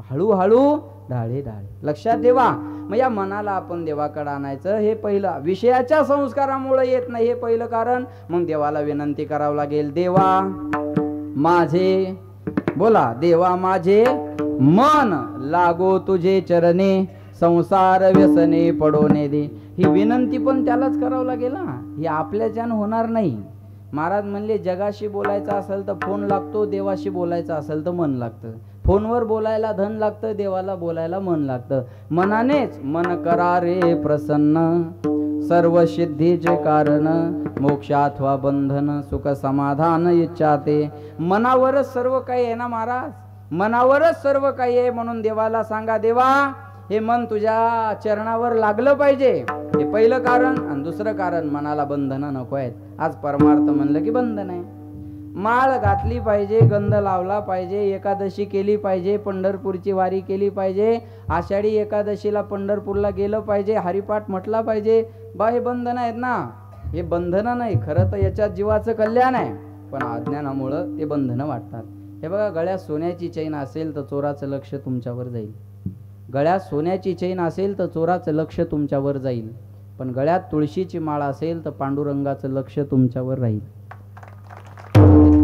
हळूहळू ढाळे ढाळे. लक्षात ठेवा. मग या मनाला आपण देवाकडे आणायचं. हे पहिलं. विषयाच्या संस्कारामुळे येत नाही, हे पहिलं कारण. मग देवाला विनंती करावं लागेल. देवा माझे, बोला, देवा माझे मन लागो तुझे चरणे संसार व्यसने पडोने दे. ही विनंती पण त्यालाच करावं लागेल. ही आपल्याच्यानं होणार नाही. महाराज म्हणले जगाशी बोलायचं असेल तर फोन लागतो, देवाशी बोलायचं असेल तर मन लागतं. फोनवर बोलायला धन लागतं, देवाला बोलायला मन लागतं. मनानेच मन करा रे प्रसन्न सर्व सिद्धीचे कारण मोक्ष अथवा बंधन सुख समाधान इच्छा ते. मनावरच सर्व काही आहे ना महाराज, मनावरच सर्व काही आहे. म्हणून देवाला सांगा, देवा हे मन तुझ्या चरणावर लागलं पाहिजे. हे पहिलं कारण. आणि दुसरं कारण, मनाला बंधनं नको आहेत. आज परमार्थ म्हणलं की बंधन आहे. माळ घातली पाहिजे, गंध लावला पाहिजे, एकादशी केली पाहिजे, पंढरपूरची वारी केली पाहिजे, आषाढी एकादशीला पंढरपूरला गेलं पाहिजे, हरिपाठ म्हटला पाहिजे. बा हे बंधन आहेत ना. हे बंधनं नाही, खरं तर याच्यात जीवाचं कल्याण आहे. पण अज्ञानामुळं ते बंधनं वाटतात. हे बघा, गळ्यात सोन्याची चैन असेल तर चोराचं लक्ष तुमच्यावर जाईल. गळ्यात सोन्याची चैन असेल तर चोराचं लक्ष तुमच्यावर जाईल. पण गळ्यात तुळशीची माळ असेल तर पांडुरंगाचं लक्ष तुमच्यावर राहील.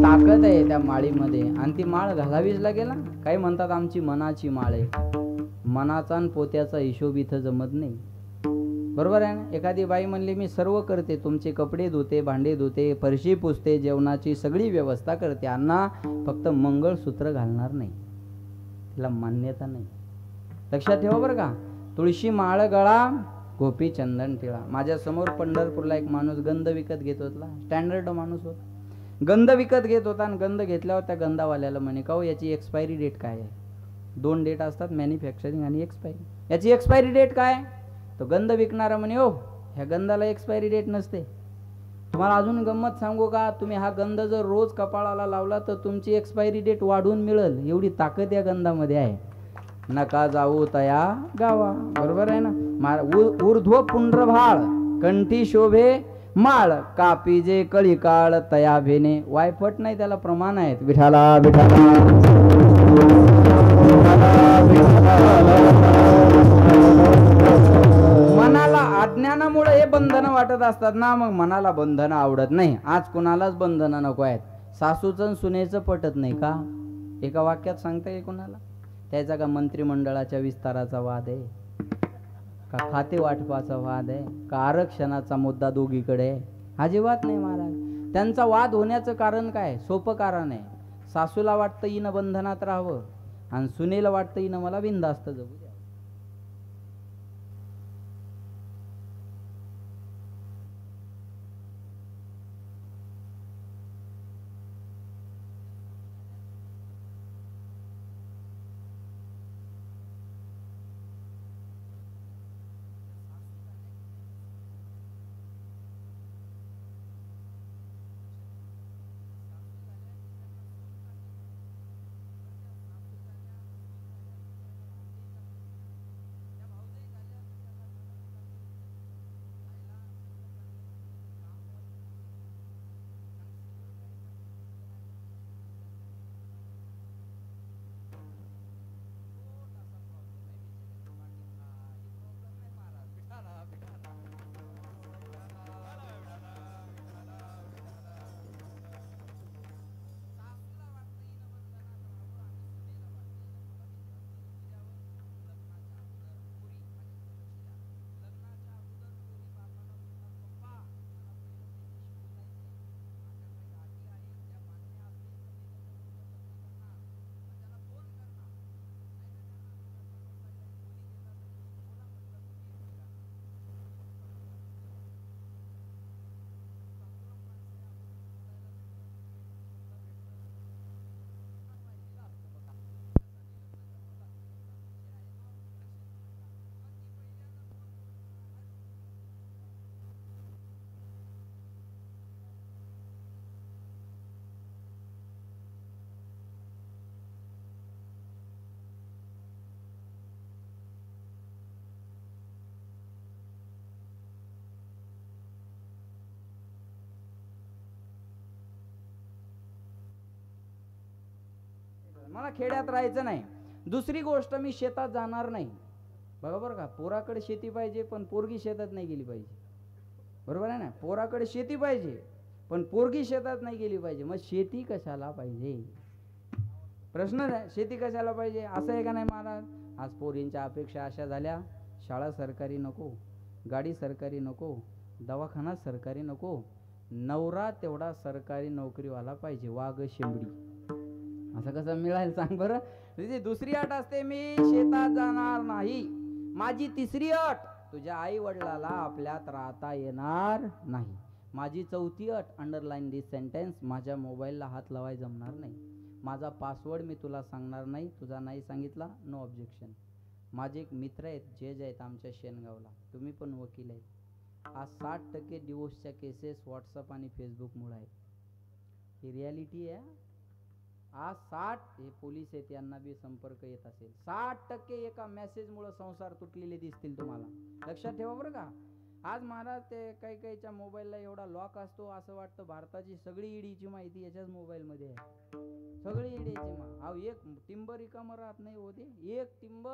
ताकद आहे त्या माळीमध्ये. आणि ती माळ घालावीच लागेल. काही म्हणतात आमची मनाची माळ आहे. मनाचा आणि पोत्याचा हिशोब इथं जमत नाही. बरोबर आहे ना. एखादी बाई म्हणली मी सर्व करते, तुमचे कपडे धुते, भांडे धुते, फरशी पुसते, जेवणाची सगळी व्यवस्था करते, अण्णा फक्त मंगळसूत्र घालणार नाही, तिला मान्यता नाही. लक्षात ठेवा बरं का. तुळशी माळ गळा, गोपी चंदन टिळा. माझ्यासमोर पंढरपूरला एक माणूस गंध विकत घेत होता, स्टँडर्ड माणूस होता. गंध विकत घेत होता आणि गंध घेतल्यावर त्या गंधावाल्याला म्हणे का हो याची एक्सपायरी डेट काय आहे. 2 डेट असतात, मॅन्युफॅक्चरिंग आणि एक्सपायरी. याची एक्सपायरी डेट काय. तो गंध विकणारा म्हणे हो ह्या गंधाला एक्सपायरी डेट नसते. तुम्हाला अजून गंमत सांगू का, तुम्ही हा गंध जर रोज कपाळाला लावला तर तुमची एक्सपायरी डेट वाढून मिळेल, एवढी ताकद या गंधामध्ये आहे. नका जाऊ तया गावा. बरोबर आहे ना. ऊर्ध्व पुंड्रभाळ कंठी शोभे माळ, कापीजे कळी काळ तया भेने. वायफट नाही, त्याला प्रमाण आहेत. विठाला विठाला मनाला अज्ञानामुळे हे बंधन वाटत असतात ना, मग मनाला बंधन आवडत नाही. आज कुणालाच बंधन नको आहेत. सासूचं सुनेचं पटत नाही का, एका वाक्यात सांगता येईल कुणाला. त्याचा का मंत्रिमंडळाच्या विस्ताराचा वाद आहे, का खाते वाटपाचा वाद आहे, का आरक्षणाचा मुद्दा दोघीकडे आहे. अजिबात नाही महाराज. त्यांचा वाद होण्याचं कारण काय, सोपं कारण आहे. सासूला वाटतं हिनं बंधनात राहावं आणि सुनेला वाटतं हिनं मला बिनधास्त जगू द्या. मला खेड्यात राहायचं नाही. दुसरी गोष्ट, मी शेतात जाणार नाही. बरोबर का. पोराकडे शेती पाहिजे पण पोरगी शेतात नाही गेली पाहिजे. बरोबर आहे ना. पोराकडे शेती पाहिजे पण पोरगी शेतात नाही गेली पाहिजे. मग शेती कशाला पाहिजे, प्रश्न आहे. शेती कशाला पाहिजे असं आहे का नाही महाराज. आज पोरींच्या अपेक्षा अशा झाल्या, शाळा सरकारी नको, गाडी सरकारी नको, दवाखाना सरकारी नको, नवरा तेवढा सरकारी नोकरीवाला पाहिजे. वाघ शेंबडी असं कसं मिळायला सांग बरं. तिची दुसरी अट असते, मी शेतात जाणार नाही. माझी तिसरी अट, तुझ्या आई वडिलाला आपल्यात राहता येणार नाही. माझी चौथी अट, अंडरलाईन दिस सेंटेन्स, माझ्या मोबाईलला हात लावाय जमणार नाही. माझा पासवर्ड मी तुला सांगणार नाही, तुझा नाही सांगितला नो ऑब्जेक्शन. माझे एक मित्र आहेत, जज आहेत आमच्या शेनगावला, तुम्ही पण वकील आहेत. आज 60% डिवोर्सच्या केसेस व्हॉट्सअप आणि फेसबुकमुळे आहेत. ही रियालिटी आहे. आज 60, हे पोलीस आहेत यांना बी संपर्क येत असेल, 60% एका मेसेजमुळे संसार तुटलेले दिसतील तुम्हाला. लक्षात ठेवा बरं का. आज महाराज ते काही काहीच्या मोबाईलला एवढा लॉक असतो, असं वाटतं भारताची सगळी ईडीची माहिती याच्याच मोबाईलमध्ये आहे. सगळी ईडीची अहो एक टिंब रिकामं राहत नाही होते. एक टिंब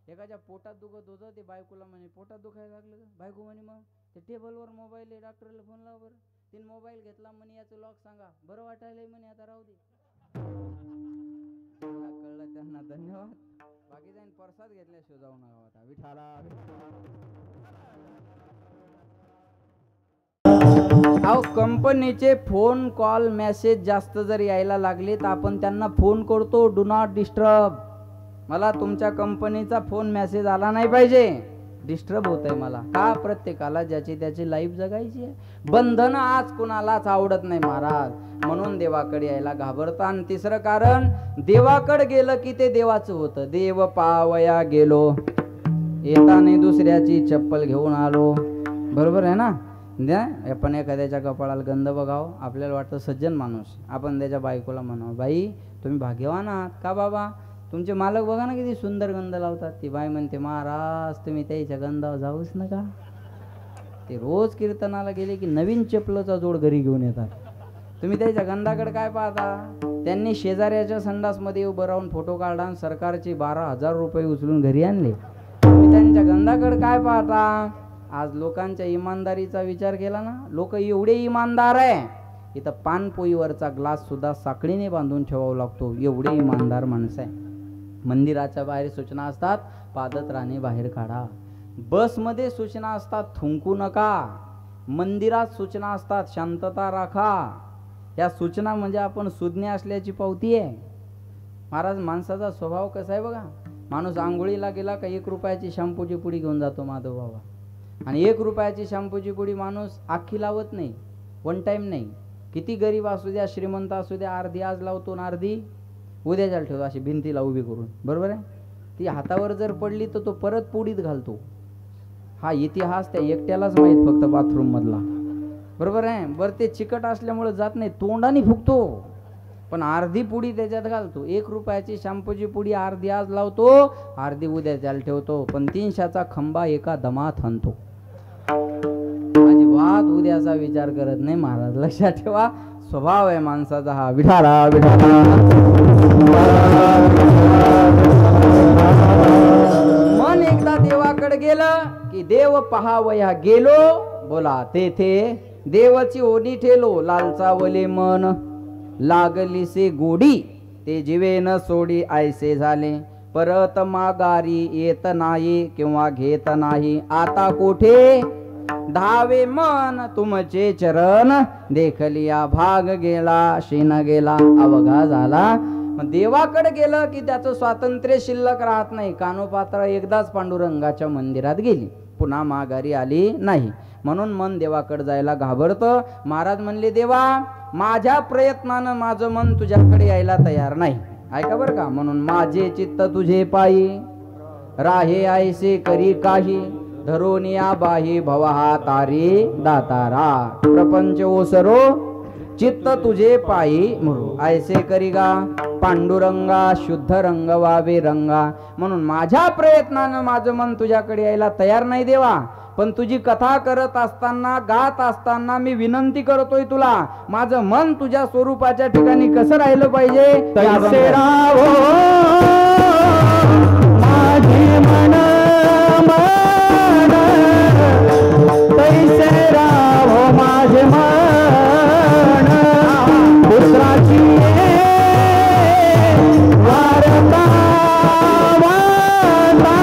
एखाद्या पोटात दुखत होतं, ते बायकोला म्हणे पोटात दुखायला लागलं का. बायको म्हणे मग ते टेबलवर मोबाईल आहे, डॉक्टरला फोन लाव बरं. तिने मोबाईल घेतला, म्हणे याचं लॉक सांगा. बरं वाटायलंय म्हणे, आता राहू दे. कळलं त्यांना, धन्यवाद. बाकी प्रसाद घेतल्याशिवाय जाऊ नका आता. विठाला अहो कंपनीचे फोन कॉल मेसेज जास्त जर यायला लागले तर आपण त्यांना फोन करतो डू नॉट डिस्टर्ब. मला तुमच्या कंपनीचा फोन मेसेज आला नाही पाहिजे, डिस्टर्ब होत आहे मला. का? प्रत्येकाला ज्याची त्याची लाईफ जगायची आहे. बंधन आज कुणालाच आवडत नाही महाराज, म्हणून देवाकडे यायला घाबरतं. आणि तिसरं कारण, देवाकडे गेलं की ते देवाचं होतं. देव पावया गेलो, येताना दुसऱ्याची चप्पल घेऊन आलो. बरोबर आहे ना? आपण एखाद्याच्या कपाळाला गंध बघाव, आपल्याला वाटतं सज्जन माणूस, आपण त्याच्या बायकोला म्हणावं बाई तुम्ही भाग्यवान आहात. का बाबा? तुमचे मालक बघा ना किती सुंदर गंध लावतात. ती बाई म्हणते महाराज तुम्ही त्याच्या गंधावर जाऊच नका, ते रोज कीर्तनाला गेले की नवीन चपलाचा जोड घरी घेऊन येतात. तुम्ही त्याच्या गंधाकडे काय पाहता? त्यांनी शेजाऱ्याच्या संडासमध्ये उभं राहून फोटो काढला आणि सरकारचे 12,000 रुपये उचलून घरी आणले. तुम्ही त्यांच्या गंधाकडे काय पाहता? आज लोकांच्या इमानदारीचा विचार केला ना, लोक एवढे इमानदार आहे, इथं पानपोईवरचा ग्लास सुद्धा साखळीने बांधून ठेवावा लागतो, एवढे इमानदार माणसं आहे. मंदिराच्या बाहेर सूचना असतात पादत्राणे बाहेर काढा. बसमध्ये सूचना असतात थुंकू नका. मंदिरात सूचना असतात शांतता राखा. या सूचना म्हणजे आपण सुज्ञ असल्याची पावती आहे. महाराज माणसाचा स्वभाव कसा आहे बघा. माणूस आंघोळीला गेला का 1 रुपयाची शॅम्पूची पुडी घेऊन जातो माधव बाबा, आणि 1 रुपयाची शॅम्पूची पुडी माणूस आखी लावत नाही, वन टाइम नाही. किती गरीब असू द्या श्रीमंत असू द्या, अर्धी आज लावतो आणि अर्धी उद्याच्याला ठेवतो, अशी भिंतीला उभी करून. बरोबर आहे? ती हातावर जर पडली तर तो परत पुडीत घालतो. हा इतिहास त्या एकट्यालाच माहीत, फक्त बाथरूम मधला. बरोबर आहे? बरं ते चिकट असल्यामुळे जात नाही, तोंडाने फुकतो, पण अर्धी पुडी त्याच्यात घालतो. 1 रुपयाची शॅम्पूची पुडी अर्धी आज लावतो, अर्धी उद्याच्याला ठेवतो, पण 300चा खंबा एका दमात हाणतो. अजिबात उद्याचा विचार करत नाही महाराज. लक्षात ठेवा, स्वभाव आहे माणसाचा हा. विठाला विठाला. मन एकदा देवाकडे गेलं की देव पहावया गेलो. बोला तेथे देवाची ओढी ठेलो, लालचावले मन लागलीसे गोडी, ते जीवे न सोडी ऐसे झाले. परत माघारी येत नाही किंवा घेत नाही. आता कोठे धावे मन तुमचे चरण, देखलिया भाग गेला शीन गेला अवघा झाला. मग देवाकडे गेलं की त्याचं स्वातंत्र्य शिल्लक राहत नाही. कानोपात्र एकदाच पांडुरंगाच्या मंदिरात गेली, पुन्हा माघारी आली नाही. म्हणून मन देवाकडे जायला घाबरतं. महाराज म्हणले देवा माझ्या प्रयत्नानं माझं मन तुझ्याकडे यायला तयार नाही. ऐका बरं का, म्हणून माझे चित्त तुझे पायी राहे ऐसे करी काही, धरोनिया बाही भवहा तारी दातारा. प्रपंच ओसरो चित्त तुझे पायी मुरू, ऐसे करीगा पांडुरंगा शुद्ध रंग वावे रंगा. म्हणून माझ्या प्रयत्नानं माझं मन तुझ्याकडे यायला तयार नाही देवा, पण तुझी कथा करत असताना गात असताना मी विनंती करतोय तुला, माझं मन तुझ्या स्वरूपाच्या ठिकाणी कसं राहिलं पाहिजे. तैसे राहो माझे मन मन, तैसे राहो माझे मन, पुत्राची वार्ता वार्ता,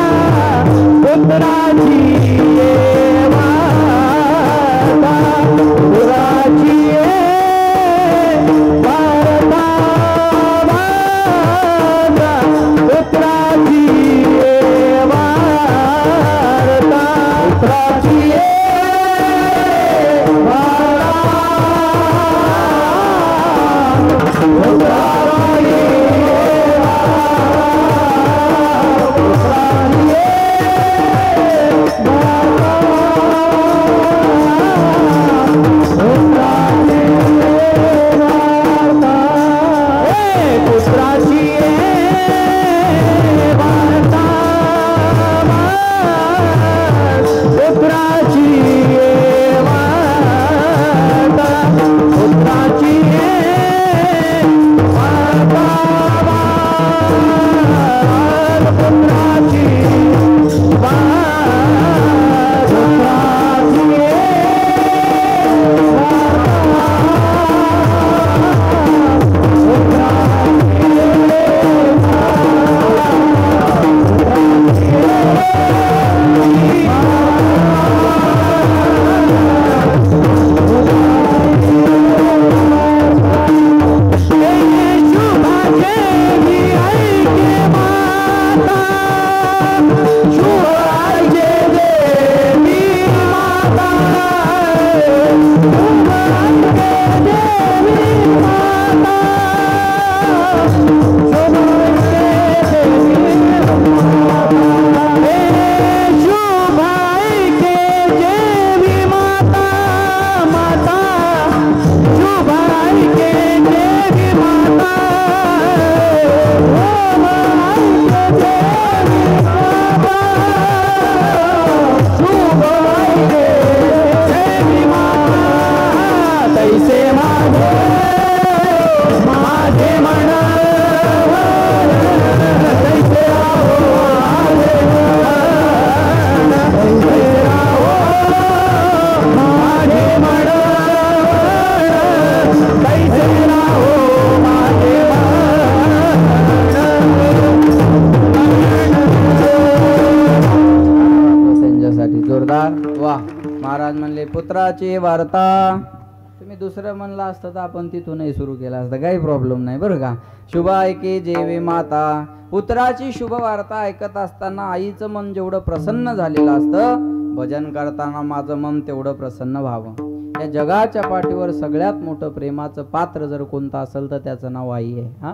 पुत्राची म्हणजे पुत्राची वार्ता. तुम्ही दुसरं म्हणलं असतं तर आपण तिथूनही सुरू केलं असतं, काही प्रॉब्लेम नाही बरं का. शुभ ऐके जेवे माता. पुत्राची शुभ वार्ता ऐकत असताना आईचं मन जेवढं प्रसन्न झालेलं असतं, भजन करताना माझं मन तेवढं प्रसन्न व्हावं. या जगाच्या पाठीवर सगळ्यात मोठं प्रेमाचं पात्र जर कोणतं असेल तर त्याचं नाव आई आहे. हा,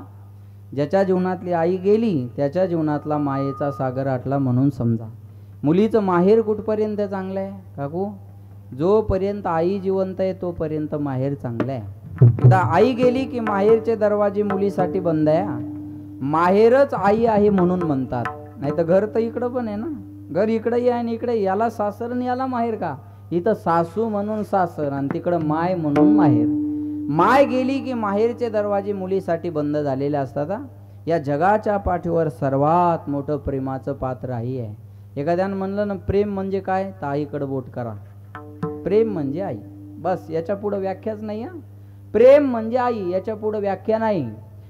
ज्याच्या जीवनातली आई गेली त्याच्या जीवनातला मायेचा सागर आटला म्हणून समजा. मुलीचं माहेर कुठपर्यंत चांगलं आहे काकू? जोपर्यंत आई जिवंत आहे तोपर्यंत माहेर चांगलं आहे. एकदा आई गेली की माहेरचे दरवाजे मुलीसाठी बंद आहे. माहेरच आई आहे म्हणून म्हणतात, नाही तर घर तर इकडं पण आहे ना. घर इकडंही आहे आणि इकडे, याला सासर आणि याला माहेर का? इथं सासू म्हणून सासर आणि तिकडं माय म्हणून माहेर. माय गेली की माहेरचे दरवाजे मुलीसाठी बंद झालेले असतात. या जगाच्या पाठीवर सर्वात मोठं प्रेमाचं पात्र आई आहे. एखाद्यानं म्हणलं ना प्रेम म्हणजे काय, तर आईकडं बोट करा. प्रेम म्हणजे आई, बस, याच्या पुढं व्याख्याच नाही. प्रेम म्हणजे आई, याच्या पुढं व्याख्या नाही.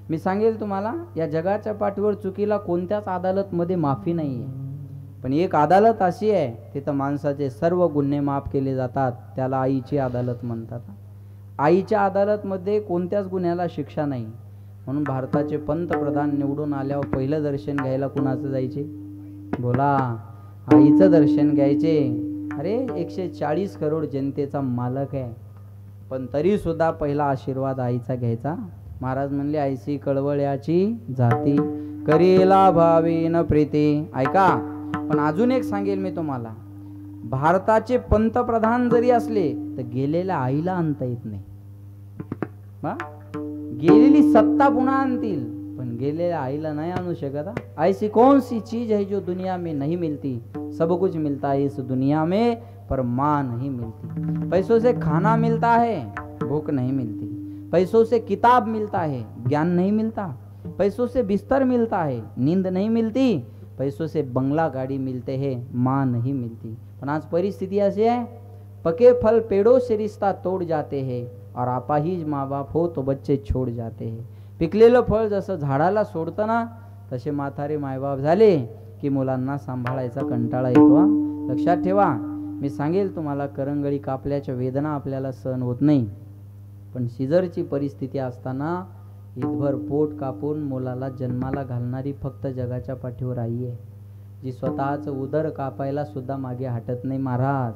मी सांगेल तुम्हाला, या जगाच्या पाठीवर चुकीला कोणत्याच अदालतमध्ये माफी नाही आहे. पण एक अदालत अशी आहे, तिथं माणसाचे सर्व गुन्हे माफ केले जातात, त्याला आईची अदालत म्हणतात. आईच्या अदालतमध्ये कोणत्याच गुन्ह्याला शिक्षा नाही. म्हणून भारताचे पंतप्रधान निवडून आल्यावर पहिलं दर्शन घ्यायला कुणाचं जायचे? बोला, आईचं दर्शन घ्यायचे. अरे 140 करोड जनतेचा मालक आहे, पण तरी सुद्धा पहिला आशीर्वाद आईचा घ्यायचा. महाराज म्हणले, आईची कळवळ्याची जाती करीला भावीन प्रीती. ऐका, पण अजून एक सांगेल मी तुम्हाला, भारताचे पंतप्रधान जरी असले तर गेलेल्या आईला आणता येत नाही. गेलेली सत्ता पुन्हा आणतील, पण गेलेल्या आईला नाही आणू शकत. ऐसी कौन सी चीज है जो दुनिया में नहीं मिलती? सब कुछ मिलता है इस दुनिया में, पर माँ नहीं मिलती. पैसों से खाना मिलता है, भूख नहीं मिलती. पैसों से किताब मिलता है, ज्ञान नहीं मिलता. पैसों से बिस्तर मिलता है, नींद नहीं मिलती. पैसों से बंगला गाड़ी मिलते हैं, माँ नहीं मिलती. पण आज परिस्थिती अशी आहे, पके फल पेड़ों से रिश्ता तोड़ जाते हैं और आपाहीज माँ बाप हो तो बच्चे छोड़ जाते हैं. पिकलेलं फळ जसं झाडाला सोडतं ना, तसे म्हातारे मायबाप झाले की मुलांना सांभाळायचा कंटाळा येतो. लक्षात ठेवा, मी सांगेल तुम्हाला, करंगळी कापल्याच्या वेदना आपल्याला सहन होत नाही, पण सिजरची परिस्थिती असताना ईदभर पोट कापून मुलाला जन्माला घालणारी फक्त जगाच्या पाठीवर आई आहे, जी स्वतःचं उदर कापायला सुद्धा मागे हटत नाही. महाराज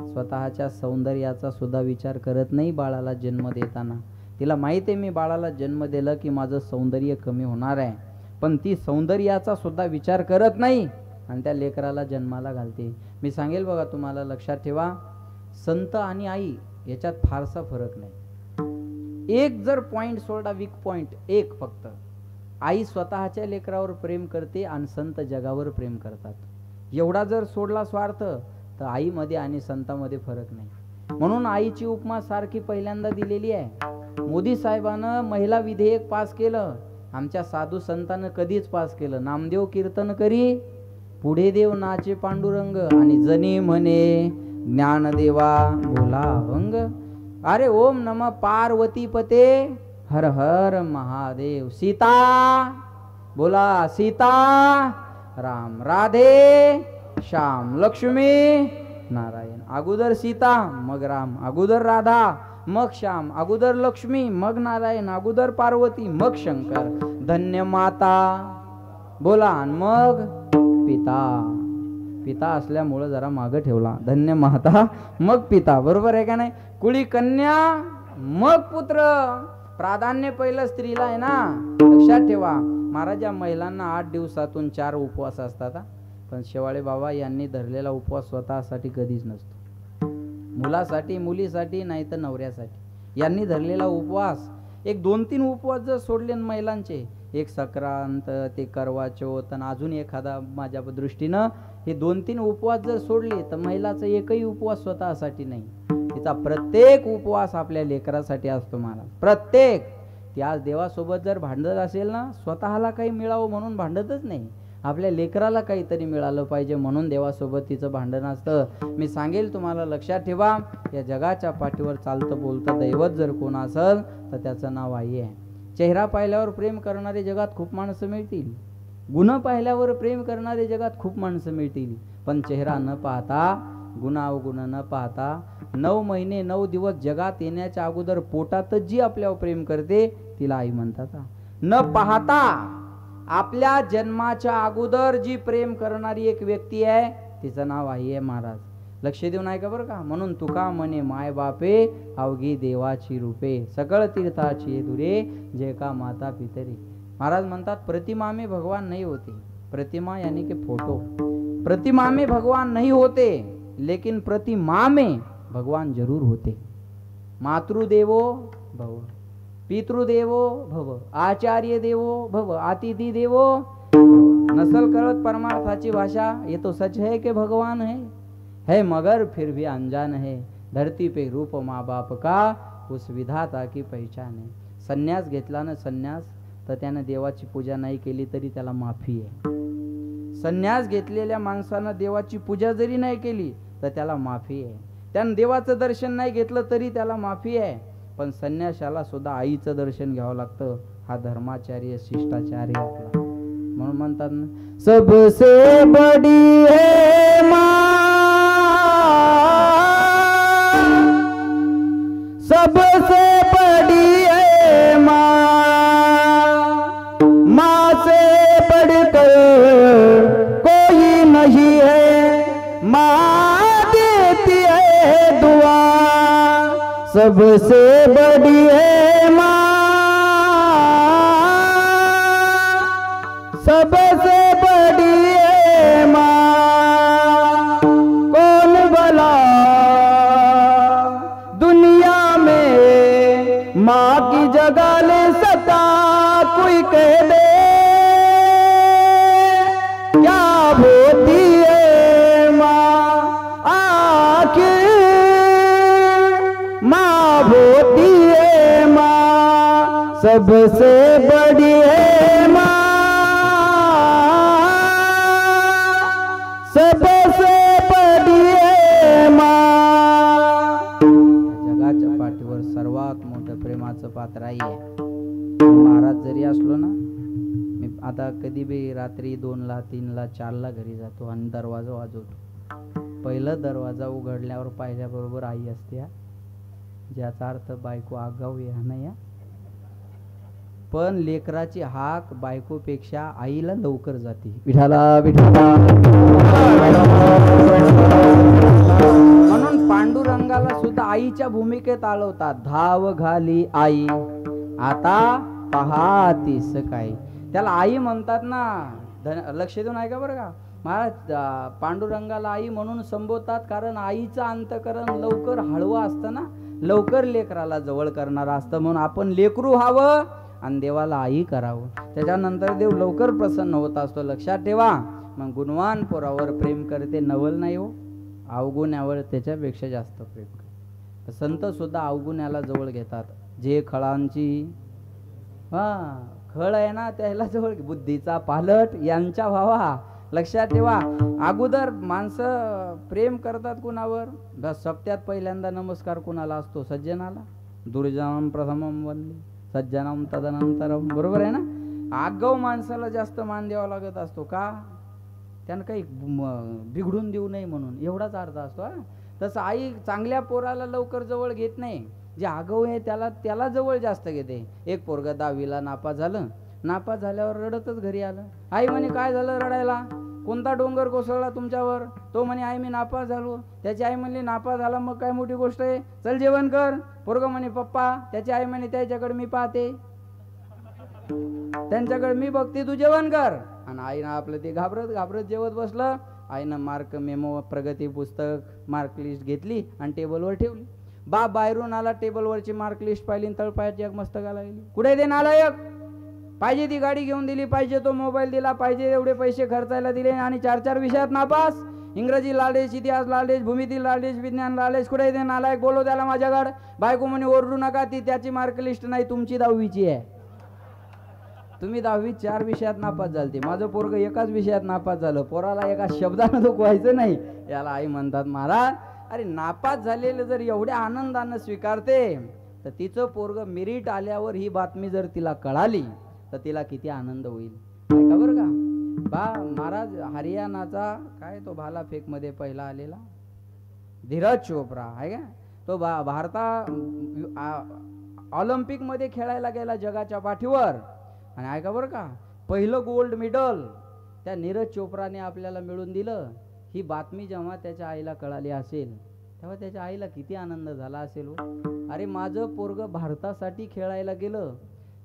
स्वतःच्या सौंदर्याचा सुद्धा विचार करत नाही बाळाला जन्म देताना. तिला माहिती आहे मी बाळाला जन्म दिलं की माझं सौंदर्य कमी होणार आहे, पण ती सौंदर्याचा सुद्धा विचार करत नाही आणि त्या लेकराला जन्माला घालते. मी सांगेल बघा तुम्हाला, लक्षात ठेवा, संत आणि आई याच्यात फारसा फरक नाही. एक जर पॉइंट सोडा, वीक पॉइंट एक फक्त, आई स्वतःच्या लेकरावर प्रेम करते आणि संत जगावर प्रेम करतात. एवढा जर सोडला स्वार्थ, तर आईमध्ये आणि संतामध्ये फरक नाही. म्हणून आईची उपमा सारखी पहिल्यांदा दिलेली आहे. मोदी साहेबानं महिला विधेयक पास केलं, आमच्या साधू संतानं कधीच पास केलं. नामदेव कीर्तन करी, पुढे देव नाचे पांडुरंग, आणि जनी म्हणे ज्ञानदेवा बोला अभंग. अरे ओम नमः पार्वती पते हर हर महादेव. सीता बोला सीता राम, राधे श्याम, लक्ष्मी नारायण. अगोदर सीता मग राम, अगोदर राधा मग श्याम, अगोदर लक्ष्मी मग नारायण, अगोदर पार्वती मग शंकर. धन्य माता बोला, मग पिता. पिता असल्यामुळं जरा मागं ठेवला. धन्य माता मग पिता, बरोबर आहे का नाही? कुळी कन्या मग पुत्र. प्राधान्य पहिलं स्त्रीला आहे ना. लक्षात ठेवा महाराज, या महिलांना 8 दिवसातून 4 उपवास असतात. पण शेवाळे बाबा यांनी धरलेला उपवास स्वतःसाठी कधीच नसतो. मुलासाठी, मुलीसाठी, नाही तर नवऱ्यासाठी यांनी धरलेला उपवास. एक 2-3 उपवास जर सोडले महिलांचे, एक संक्रांत, ते करवा चौथ आणि अजून एखादा, माझ्या दृष्टीनं हे 2-3 उपवास जर सोडले तर महिलाचा एकही उपवास स्वतःसाठी नाही. तिचा प्रत्येक उपवास आपल्या लेकरासाठी असतो महाराज, प्रत्येक. ती आज देवासोबत जर भांडत असेल ना, स्वतःला काही मिळावं म्हणून भांडतच नाही, आपल्या लेकराला काहीतरी मिळालं पाहिजे म्हणून देवासोबत तिचं भांडण असतं. मी सांगेल तुम्हाला, लक्षात ठेवा, या जगाच्या पाठीवर चालतं बोलतं दैवत जर कोण असेल तर त्याचं नाव आई आहे. चेहरा पाहिल्यावर प्रेम करणारे जगात खूप माणसं मिळतील, गुण पाहिल्यावर प्रेम करणारे जगात खूप माणसं मिळतील, पण चेहरा न पाहता, गुणावगुण न पाहता 9 महिने 9 दिवस जगात येण्याच्या अगोदर पोटातच जी आपल्यावर प्रेम करते तिला आई म्हणतात. न पाहता आपल्या जन्माच्या अगोदर जी प्रेम करणारी एक व्यक्ती आहे तिचं नाव आई आहे महाराज. लक्ष देऊन ऐका बरं का. म्हणून तुका म्हणे माय बापे अवघी देवाची रूपे सकळ तीर्थाची दुरे जे का माता पितरी. महाराज म्हणतात प्रतिमा में भगवान नहीं होते. प्रतिमा यानी कि फोटो. प्रतिमा में भगवान नहीं होते लेकिन प्रतिमा में भगवान जरूर होते. मातृदेवो भव, पितृदेवो भव, आचार्य देवो भव, अतिथि देवो भव. नसल कळत परमार्थाची भाषा. ये तो सच है कि भगवान है मगर फिर भी अनजान है. धरती पे रूप माँ बाप का उस विधाता की पहचान है. संन्यास घेतला ना संन्यास तर त्यानं देवाची पूजा नाही केली तरी त्याला माफी आहे. संन्यास घेतलेल्या माणसानं देवाची पूजा जरी नाही केली तर त्याला माफी आहे. त्यानं देवाचं दर्शन नाही घेतलं तरी त्याला माफी आहे. पण संन्याशाला सुद्धा आईचं दर्शन घ्यावं लागतं. हा धर्माचार्य शिष्टाचार आहे आपला. म्हणून म्हणतात ना सबसे बडी है माँ, सबसे बड़ी है माँ, माँ से बढ़कर कोई नहीं है, माँ देती है दुआ. सबसे बड़ी है माँ, सबसे बड़ी है माँ. कौन भला दुनिया में माँ की जगह ले सकता कोई कह दे. क्या होती है माँ आखिर, माँ होती है माँ सबसे बड़ी है माँ, सबसे बड़ी है माँ. जगाच्या पाठीवर सर्वात मोठं प्रेमाचं पात्र आई आहे. महाराज जरी असलो ना, मी आता कधी बी रात्री 2ला 3ला 4ला घरी जातो आणि दरवाजा वाजवतो. पहिलं दरवाजा उघडल्यावर पाहिल्याबरोबर आई असते हा. ज्याचा अर्थ बायको आगाऊ आहे नाही. पण लेकराची हाक बायकोपेक्षा आईला लवकर जाते. विठाला विठाला. म्हणून पांडुरंगाला सुद्धा आईच्या भूमिकेत आलवतात. धाव घाली आई आता पहातीस काय. त्याला आई म्हणतात ना. लक्ष देऊन ऐका बरं का. महाराज पांडुरंगाला आई म्हणून संबोधतात कारण आईचं अंतकरण लवकर हळवं असतं ना, लवकर लेकराला जवळ करणारं असतं. म्हणून आपण लेकरू व्हावं आणि देवाला आई करावं. त्याच्यानंतर देव लवकर प्रसन्न होत असतो. लक्षात ठेवा. मग गुणवान पोरावर प्रेम करते नवल नाही हो, अवगुण्यावर त्याच्यापेक्षा जास्त प्रेम करते. संत सुद्धा अवगुण्याला जवळ घेतात. जे खळांची खळ आहे ना त्याला जवळ. बुद्धीचा पालट यांच्या भावा. लक्षात ठेवा. अगोदर माणसं प्रेम करतात कुणावर. बस सप्त्यात पहिल्यांदा नमस्कार कुणाला असतो? सज्जनाला. दुर्जनम प्रथमम वंदे सज्जनम तदनंतरम. बरोबर आहे ना. आगाऊ माणसाला जास्त मान द्यावा लागत असतो. का? त्यानं काही बिघडून देऊ नये म्हणून. एवढाच अर्थ असतो. तसं आई चांगल्या पोराला लवकर जवळ घेत नाही. जे आगाऊ आहे त्याला जवळ जास्त घेते. एक पोरग 10वीला नापास झालं. नापास झाल्यावर रडतच घरी आलं. आई म्हणे काय झालं रडायला? कोणता डोंगर कोसळला तुमच्यावर? तो म्हणे आई मी नापास झालो. त्याची आई म्हणली नापास झाला मग काय मोठी गोष्ट आहे, चल जेवण कर. पोरग म्हणे पप्पा. त्याची आई म्हणे त्याच्याकडे मी पाहते, त्यांच्याकडे मी बघते, तू जेवण कर. आणि आईनं आपलं ते घाबरत घाबरत जेवत बसलं. आईनं मार्क मेमो प्रगती पुस्तक मार्क लिस्ट घेतली आणि टेबलवर ठेवली. बाप बाहेरून आला. टेबलवरची मार्क लिस्ट पाहिली. तळपायाची एक मस्तकाला गेली. कुठे दे नालायक? पाहिजे ती गाडी घेऊन दिली, पाहिजे तो मोबाईल दिला, पाहिजे एवढे पैसे खर्चायला दिले आणि 4 विषयात नापास. इंग्रजी लालेश, इतिहास लालेश, भूमिती लालेश, विज्ञान लालेश. कुठे दे नालायक? बोलो त्याला माझ्याकडे. बायको म्हणे ओरडू नका, ती त्याची मार्क लिस्ट नाही, तुमची 10वीची आहे. तुम्ही 10वीत 4 विषयात नापास झालते. माझं पोरग एकाच विषयात नापास झालं. पोराला एका शब्दानं दुखवायचं नाही. याला आई म्हणतात महाराज अरे नापास झालेलं जर एवढ्या आनंदानं स्वीकारते तर तिचं पोरग मेरिट आल्यावर ही बातमी जर तिला कळाली तर तिला किती आनंद होईल. ऐका बरं का. महाराज हरियाणाचा काय तो भाला फेक मध्ये पहिला आलेला धीरज चोप्रा आहे का. तो ऑलिम्पिक मध्ये खेळायला गेला जगाच्या पाठीवर. आणि ऐका बरं का, पहिलं गोल्ड मेडल त्या नीरज चोप्राने आपल्याला मिळवून दिलं. ही बातमी जेव्हा त्याच्या आईला कळाली असेल तेव्हा त्याच्या आईला किती आनंद झाला असेल हो. अरे माझं पोरग भारतासाठी खेळायला गेलं,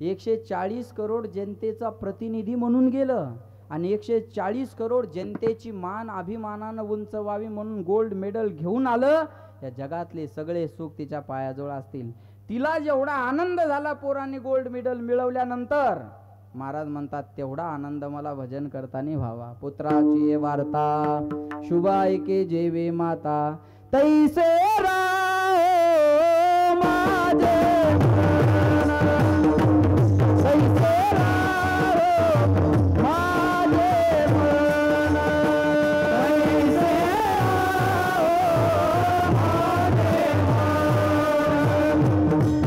140 करोड जनतेचा प्रतिनिधी म्हणून गेलं आणि 140 करोड जनतेची मान अभिमानानं उंचवावी म्हणून गोल्ड मेडल घेऊन आलं. या जगातले सगळे सुख तिच्या पायाजवळ असतील. तिला जेवढा आनंद झाला पोरांनी गोल्ड मेडल मिळवल्यानंतर, महाराज म्हणतात तेवढा आनंद मला भजन करताना व्हावा. पुत्राची वार्ता शुभ ऐके जेवे माता, तैसे राहो माझे मन, तैसे राहो माझे मन,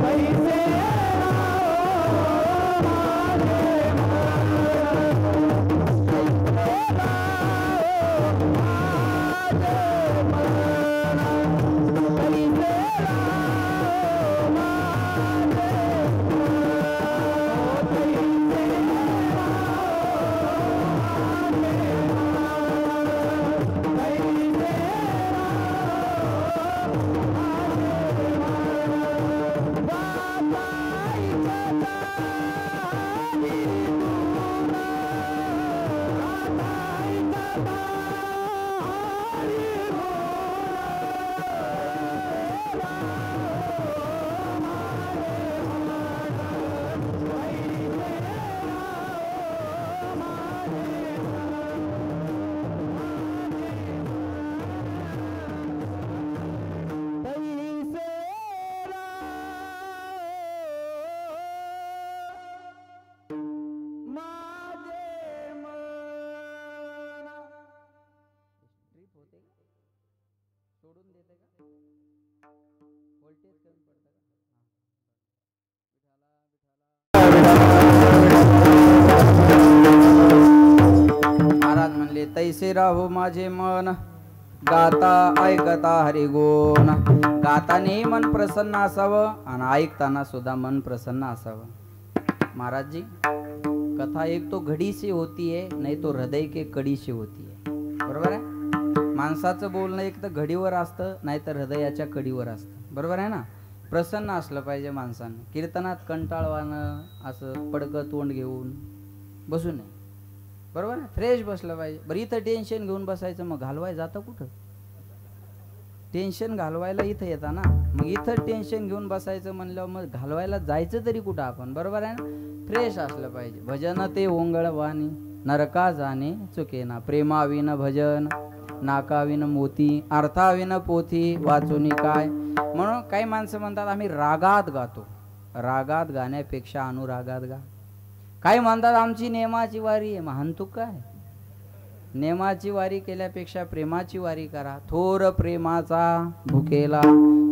तैसे राहो माझे मन, तैसे महाराज म्हणले तैसे राहो माझे मन, गाता ऐकता हरी गुण. गाताने मन प्रसन्न असावं आणि ऐकताना सुद्धा मन प्रसन्न असावं. महाराज जी, कथा एक तो घडी से होती है, नहीं तो हृदय के कडी से होती है. बरोबर आहे. माणसाचं बोलणं एक तर घडीवर असतं, नाहीतर हृदयाच्या कडीवर असतं. बरोबर आहे ना. प्रसन्न असलं पाहिजे माणसानं. कीर्तनात कंटाळवानं असं पडकं तोंड घेऊन बसू नये. बरोबर आहे. फ्रेश बसलं पाहिजे. बरं इथं टेन्शन घेऊन बसायचं, मग घालवाय जातं कुठं? टेन्शन घालवायला इथं येतं ना. मग इथं टेन्शन घेऊन बसायचं म्हणल्यावर मग घालवायला जायचं तरी कुठं आपण? बरोबर आहे ना. फ्रेश असलं पाहिजे. भजन ते ओंगळवाणी नरका जाणे चुके ना, प्रेमाविन भजन नाकाविन मोती, अर्थाविन पोथी वाचूनी काय. म्हणून काही माणसं म्हणतात आम्ही रागात गातो. रागात गाण्यापेक्षा अनुरागात गा. काही म्हणतात आमची नेमाची वारी आहे. म्हणतो काय? नेमाची वारी केल्यापेक्षा प्रेमाची वारी करा. थोर प्रेमाचा भुकेला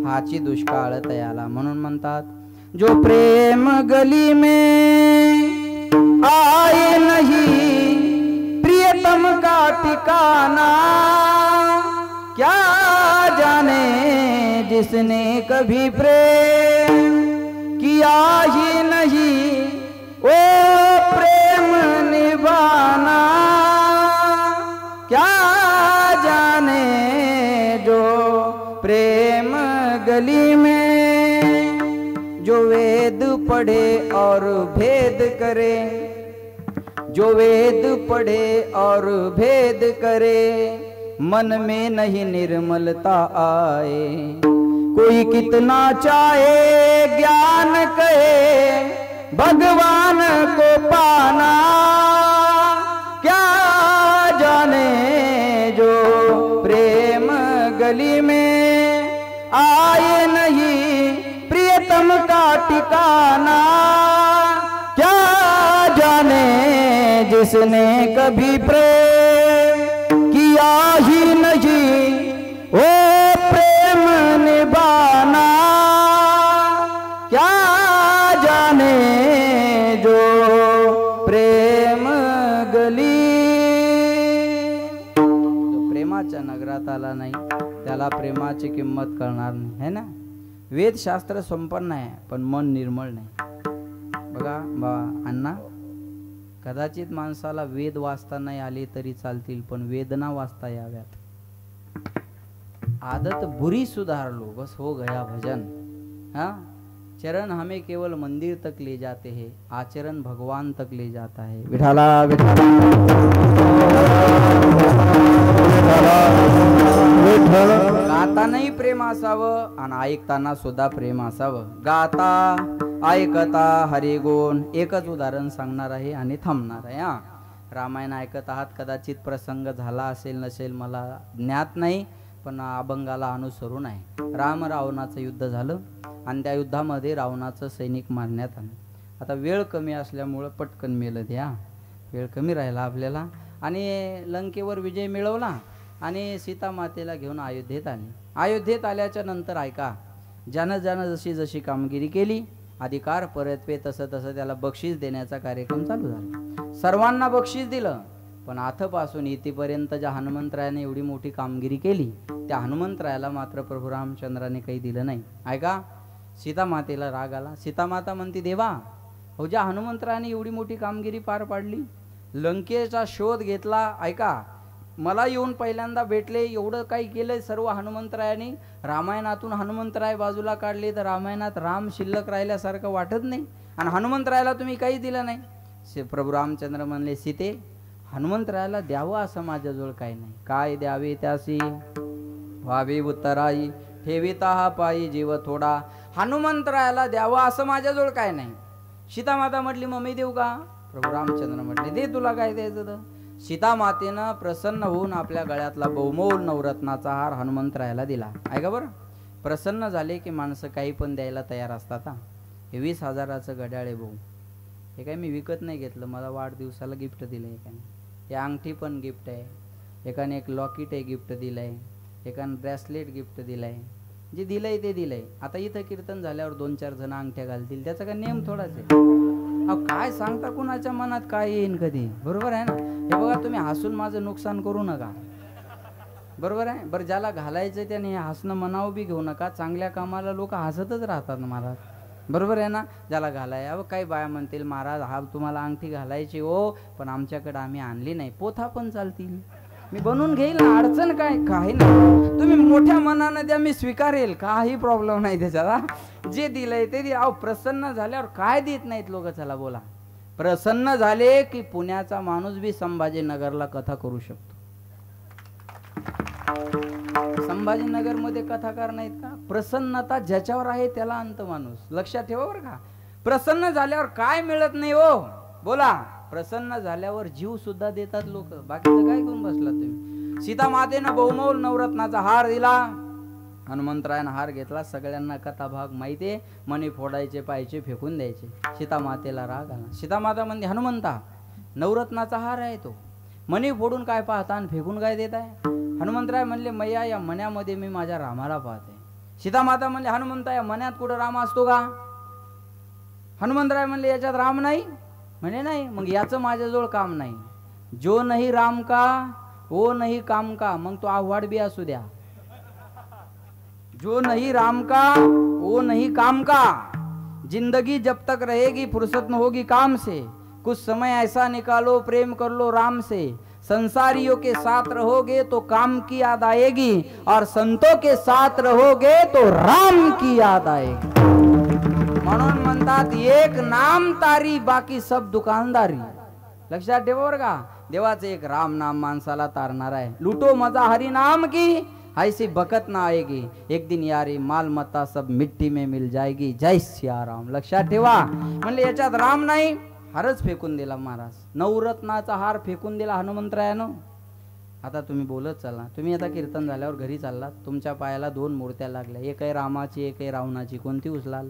हाची दुष्काळ तयाला. म्हणून म्हणतात जो प्रेम गली में आए नहीं प्रियतम का ठिकाना, क्या जाने जिसने कभी प्रेम किया ही नहीं ओ प्रेम निभाना, क्या जाने जो प्रेम गली में जो वेद पढ़े और भेद करे, जो वेद पढ़े और भेद करे, मन में नहीं निर्मलता आए। कोई कितना चाहे ज्ञान कहे भगवान को पाना, क्या जाने जो प्रेम गली में आए नहीं प्रियतम का ठिकाना, क्या जाने जिसने कभी प्रेम किया ही नहीं वो प्रेम निभाना, क्या जाने जो प्रेम गली. जो प्रेमाच्या नगरात आला नाही त्याला प्रेमाची किंमत कळणार नाही, है ना. वेदशास्त्र संपन्न आहे पण मन निर्मळ नाही। बघा अण्णा, कदाचित माणसाला वेद वाचता नाही आले तरी चालतील पण वेदना वाचता याव्यात। आदत बुरी सुधार लो बस हो गया भजन। हाँ, चरण हमें केवल मंदिर तक ले जाते हैं, आचरण भगवान तक ले जाता है। विठाला विठाला गातानाही प्रेम असावं आणि ऐकताना सुद्धा प्रेम असावं। गाता ऐकता हरी गुण एकच उदाहरण सांगणार आहे आणि थांबणार आहे। हा, रामायण ऐकत आहात, कदाचित प्रसंग झाला असेल नसेल मला ज्ञात नाही, पण अभंगाला अनुसरून आहे। राम रावणाचं युद्ध झालं आणि त्या युद्धामध्ये रावणाचं सैनिक मारण्यात आलं। आता वेळ कमी असल्यामुळं पटकन मेलं द्या, वेळ कमी राहिला आपल्याला, आणि लंकेवर विजय मिळवला आणि सीता मातेला घेऊन अयोध्येत आले। अयोध्येत आल्याच्या नंतर ऐका, ज्यानं ज्यानं जशी जशी कामगिरी केली, अधिकार परतवे तसं तसं त्याला बक्षीस देण्याचा कार्यक्रम चालू झाला। सर्वांना बक्षीस दिलं, पण आथपासून इथेपर्यंत ज्या हनुमंतरायाने एवढी मोठी कामगिरी केली त्या हनुमंतरायाला मात्र प्रभू रामचंद्राने काही दिलं नाही। ऐका, सीता मातेला राग आला। सीता माता म्हणते, देवा हो, ज्या हनुमंतरायाने एवढी मोठी कामगिरी पार पाडली, लंकेचा शोध घेतला, ऐका मला येऊन पहिल्यांदा भेटले, एवढं काही केलंय सर्व हनुमंतरायाने, रामायणातून हनुमंतराय बाजूला काढले तर रामायणात राम शिल्लक राहिल्यासारखं वाटत नाही, आणि हनुमंतरायाला तुम्ही काही दिलं नाही। प्रभू रामचंद्र म्हणले, सीते हनुमंतरायाला द्यावं असं माझ्याजवळ काही नाही, काय द्यावे त्यासी व्हावे उत्तराई, ठेविता हा पायी जीव थोडा। हनुमंतरायाला द्यावं असं माझ्याजवळ काय नाही। सीता माता म्हटली, मग मी देऊ का? प्रभू रामचंद्र म्हटले, दे, तुला काय द्यायचं तर। सीता मातेनं प्रसन्न होऊन आपल्या गळ्यातला बहुमोल नवरत्नाचा हार हनुमंतरायाला दिला। ऐका बरं, प्रसन्न झाले की माणसं काही पण द्यायला तयार असतात। हे 20,000चं घड्याळ आहे भाऊ, हे काय मी विकत नाही घेतलं, मला वाढदिवसाला गिफ्ट दिलं एकाने। हे अंगठी पण गिफ्ट आहे, एकाने एक लॉकेट आहे गिफ्ट दिलंय, एकाने ब्रेसलेट गिफ्ट दिलंय, जे दिलंय ते दिलंय। आता इथं कीर्तन झाल्यावर 2-4 जण अंगठ्या घालतील, त्याचा काय नेम थोडाच आहे। अहो काय सांगता, कुणाच्या मनात काय येईन कधी, बरोबर आहे ना? हे बघा, तुम्ही हसून माझं नुकसान करू नका, बरोबर आहे? बरं, ज्याला घालायचं त्याने हसणं मनावं बी घेऊ नका, चांगल्या कामाला लोक हसतच राहतात महाराज, बरोबर आहे ना? ज्याला घालाय, अहो काही बाया म्हणतील, महाराज हा तुम्हाला अंगठी घालायची हो, पण आमच्याकडे आम्ही आणली नाही, पोथा पण चालतील, मी बनवून घेईल ना, अडचण काय, काही नाही, तुम्ही मोठ्या मनानं द्या, मी स्वीकारेल, काही प्रॉब्लेम नाही त्याच्यात। जे दिलंय ते दे। अहो प्रसन्न झाल्यावर काय देत नाहीत लोक, चला बोला। प्रसन्न झाले की पुण्याचा माणूस बी संभाजीनगरला कथा करू शकतो। संभाजीनगर मध्ये कथाकार नाहीत का? प्रसन्नता ज्याच्यावर आहे त्याला अंत माणूस, लक्षात ठेवा बरं का। प्रसन्न झाल्यावर काय मिळत नाही हो, बोला। प्रसन्न झाल्यावर जीव सुद्धा देतात लोक, बाकीचं काय करून बसला तुम्ही? सीता मातेनं बहुमोल नवरत्नाचा हार दिला, हनुमंतरायानं हार घेतला। सगळ्यांना कथा भाग माहितीये, मणी फोडायचे, पायचे फेकून द्यायचे। सीता मातेला राग आला। सीता माता म्हणते, हनुमंता नवरत्नाचा हार आहे तो, मणी फोडून काय पाहता आणि फेकून काय देत आहे? हनुमंतराय म्हणले, मैया या मण्यामध्ये मी माझ्या रामाला पाहते। सीता माता म्हणले, हनुमंता या मण्यात कुठं राम असतो का? हनुमंतराय म्हणले, याच्यात राम नाही? म्हणे नाही, मग याचं माझ्याजवळ काम नाही। जो नाही राम का वो नहीं काम का, मग तो आव्हाड बी असू द्या। जो नहीं राम का वो नहीं काम का, जिंदगी जब तक रहेगी फुर्सत न होगी काम से, कुछ समय ऐसा निकालो प्रेम कर लो राम से, संसारियों के साथ रहोगे तो काम की याद आएगी, और संतों के साथ रहोगे तो राम की याद आएगी। म्हणून म्हणतात, एक नाम तारी बाकी सब दुकानदारी। लक्षात ठेवा बरं का, देवाचं एक राम नाम माणसाला तारणार आहे। लुटो मजा हरी नाम की, ऐसी बकत ना आएगी, एक दिन यारी मालमत्ता सब मिट्टी में मिल जाएगी, जय सिया राम। लक्षात ठेवा, म्हणले याच्यात राम नाही, हारच फेकून दिला महाराज, नवरत्नाचा हार फेकून दिला हनुमंतरायानं। आता तुम्ही बोलत चला, तुम्ही आता कीर्तन झाल्यावर घरी चाललात, तुमच्या पायाला 2 मूर्त्या लागल्या, एक आहे रामाची एक आहे रावणाची, कोणती उचलाल?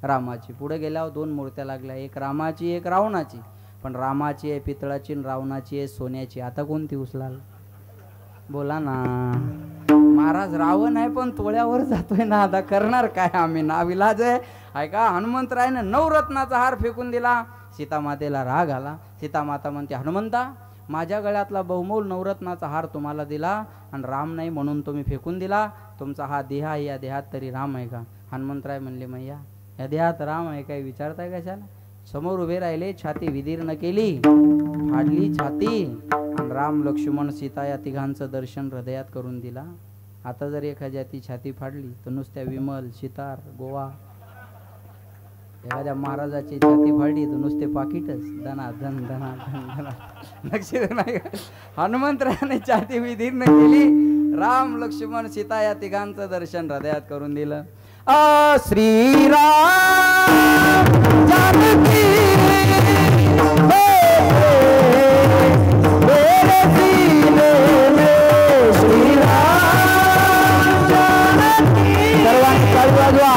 रामाची। पुढे गेल्यावर 2 मूर्त्या लागल्या, एक रामाची एक रावणाची, पण रामाची आहे पितळाची आणि रावणाची आहे सोन्याची, आता कोणती उचलाल? बोला ना महाराज, रावण आहे पण तोळ्यावर जातोय ना, आता करणार काय आम्ही, नाविलाज आहे। ऐका, हनुमंतरायानं नवरत्नाचा हार फेकून दिला। सीता मातेला राग आला। सीता माता म्हणते, हनुमंता माझ्या गळ्यातला बहुमोल नवरत्नाचा हार तुम्हाला दिला आणि राम नाही म्हणून तुम्ही फेकून दिला, तुमचा हा देह आहे, या देहात तरी राम आहे का? हनुमंतराय म्हणले मैया या देहात राम आहे काय विचारताय कशाला? समोर उभे राहिले, छाती विदीर्ण केली, फाडली छाती आणि राम लक्ष्मण सीता या तिघांचं दर्शन हृदयात करून दिला. आता जर एखाद्याची छाती फाडली तर नुसत्या विमल सितार गोवा, एखाद्या महाराजाची छाती फाडली तर नुसते पाकिटच धना धन धना धन धना. लक्षात नाही का? हनुमंतरायाने छाती विदीर्ण केली, राम लक्ष्मण सीता या तिघांचं दर्शन हृदयात करून दिलं. श्रीराम जानकी सर्वांनी चालू वाजवा.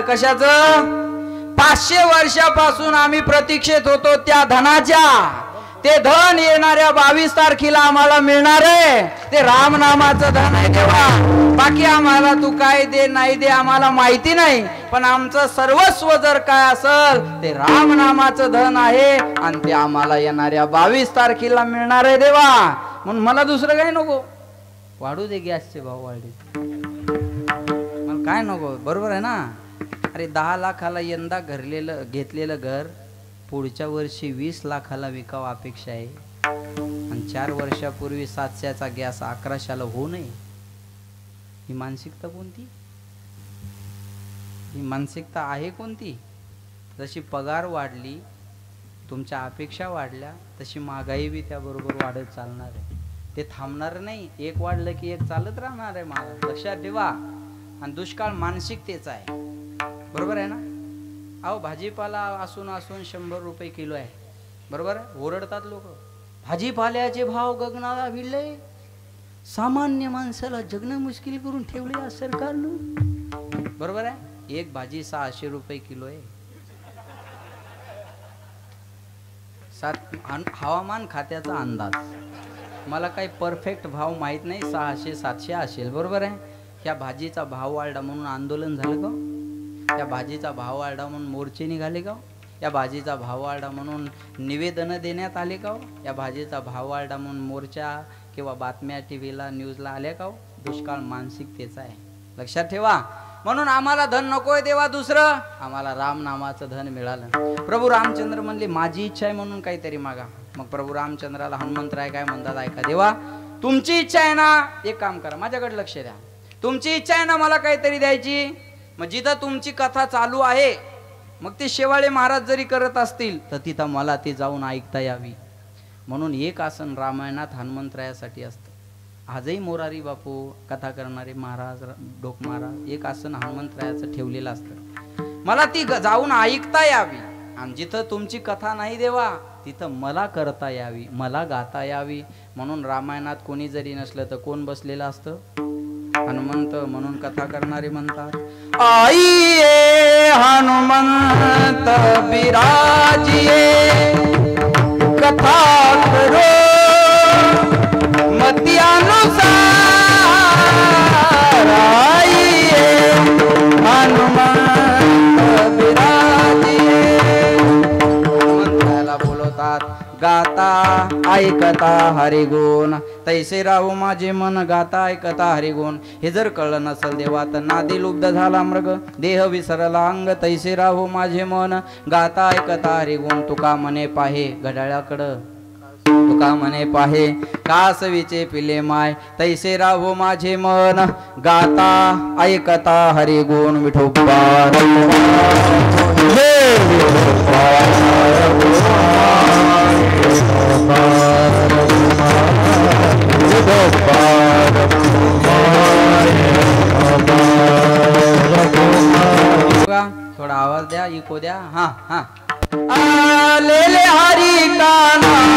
कशाचं? 500 वर्षापासून आम्ही प्रतीक्षेत होतो त्या धनाच्या. ते धन येणाऱ्या 22 तारखेला आम्हाला मिळणार आहे. ते रामनामाचं धन आहे देवा. बाकी आम्हाला तू काय दे नाही दे आम्हाला माहिती नाही. पण आमचं सर्वस्व जर काय असल ते राम नामाचं धन आहे आणि ते आम्हाला येणाऱ्या 22 तारखेला मिळणार आहे देवा. म्हणून मला दुसरं काही नको. वाढू दे गॅसचे भाव वाढले, मला काय नको. बरोबर आहे ना. अरे 10 लाखाला यंदा घेतलेलं घर पुढच्या वर्षी 20 लाखाला विकावं अपेक्षा आहे आणि 4 वर्षापूर्वी 700चा गॅस 1100ला होऊ नये. ही मानसिकता कोणती? ही मानसिकता आहे कोणती? जशी पगार वाढली, तुमच्या अपेक्षा वाढल्या, तशी महागाई बी त्याबरोबर वाढत चालणार आहे. ते थांबणार नाही. एक वाढलं की एक चालत राहणार आहे महाग. लक्षात ठेवा. आणि दुष्काळ मानसिकतेचा आहे. बरोबर आहे ना. अहो भाजीपाला असून 100 रुपये किलो आहे. बरोबर आहे. ओरडतात लोक. भाजीपाल्याचे भाव गगनाला भिडले. सामान्य माणसाला जगणं मुश्किल करून ठेवले या सरकारनं. बरोबर आहे. एक भाजी 600 रुपये किलो आहे. हवामान खात्याचा अंदाज, मला काही परफेक्ट भाव माहित नाही, 600-700 असेल. बरोबर आहे. ह्या भाजीचा भाव वाढला म्हणून आंदोलन झालं का? या भाजीचा भाव वाढला म्हणून मोर्चे निघाले का? या भाजीचा भाव वाढला म्हणून निवेदनं देण्यात आले का? या भाजीचा भाव वाढला म्हणून मोर्चा किंवा बातम्या टीव्हीला न्यूजला आल्या का? दुष्काळ मानसिकतेचा आहे. लक्षात ठेवा. म्हणून आम्हाला धन नकोय देवा दुसरं, आम्हाला राम नामाचं धन मिळालं. प्रभू रामचंद्र म्हणले माझी इच्छा आहे म्हणून काहीतरी मागा. मग प्रभू रामचंद्राला हनुमंतराय काय म्हणतात ऐका. देवा तुमची इच्छा आहे ना, एक काम करा, माझ्याकडे लक्ष द्या. तुमची इच्छा आहे ना मला काहीतरी द्यायची. मग जिथं तुमची कथा चालू आहे, मग ते शेवाळे महाराज जरी करत असतील तर तिथं मला ते जाऊन ऐकता यावी. म्हणून एक आसन रामायणात हनुमंतरायासाठी असतं. आजही मोरारी बापू कथा करणारे महाराज डोक महाराज एक आसन हनुमंतरायाचं ठेवलेलं असतं. मला ती जाऊन ऐकता यावी. आणि जिथं तुमची कथा नाही देवा तिथं मला करता यावी, मला गाता यावी. म्हणून रामायणात कोणी जरी नसलं तर कोण बसलेलं असतं? हनुमंत. म्हणून कथा करणारे म्हणतात आई हनुमंत विराजिये कथा करो मत्यानुसार. आइए हनुमंत विराजिये. हनुमंताला बोलवतात गाता ऐकता हरिगुण तैसे राहू माझे मन गाता ऐकता हरिगुण. हे जर कळलं नसल देवा तर नादी लुब्ध झाला मृग देह विसरला अंग तैसे राहू माझे मन गाता ऐकता हरिगुण. तुका म्हणे पाहे घड्याळाकडं, तुका म्हणे पाहे कासवीचे पिले माय तैसे राहू माझे मन गाता ऐकता हरिगुण. विठोबा थोडा आवाज द्या, इको द्या. हा हा. आलेले हरी का नाम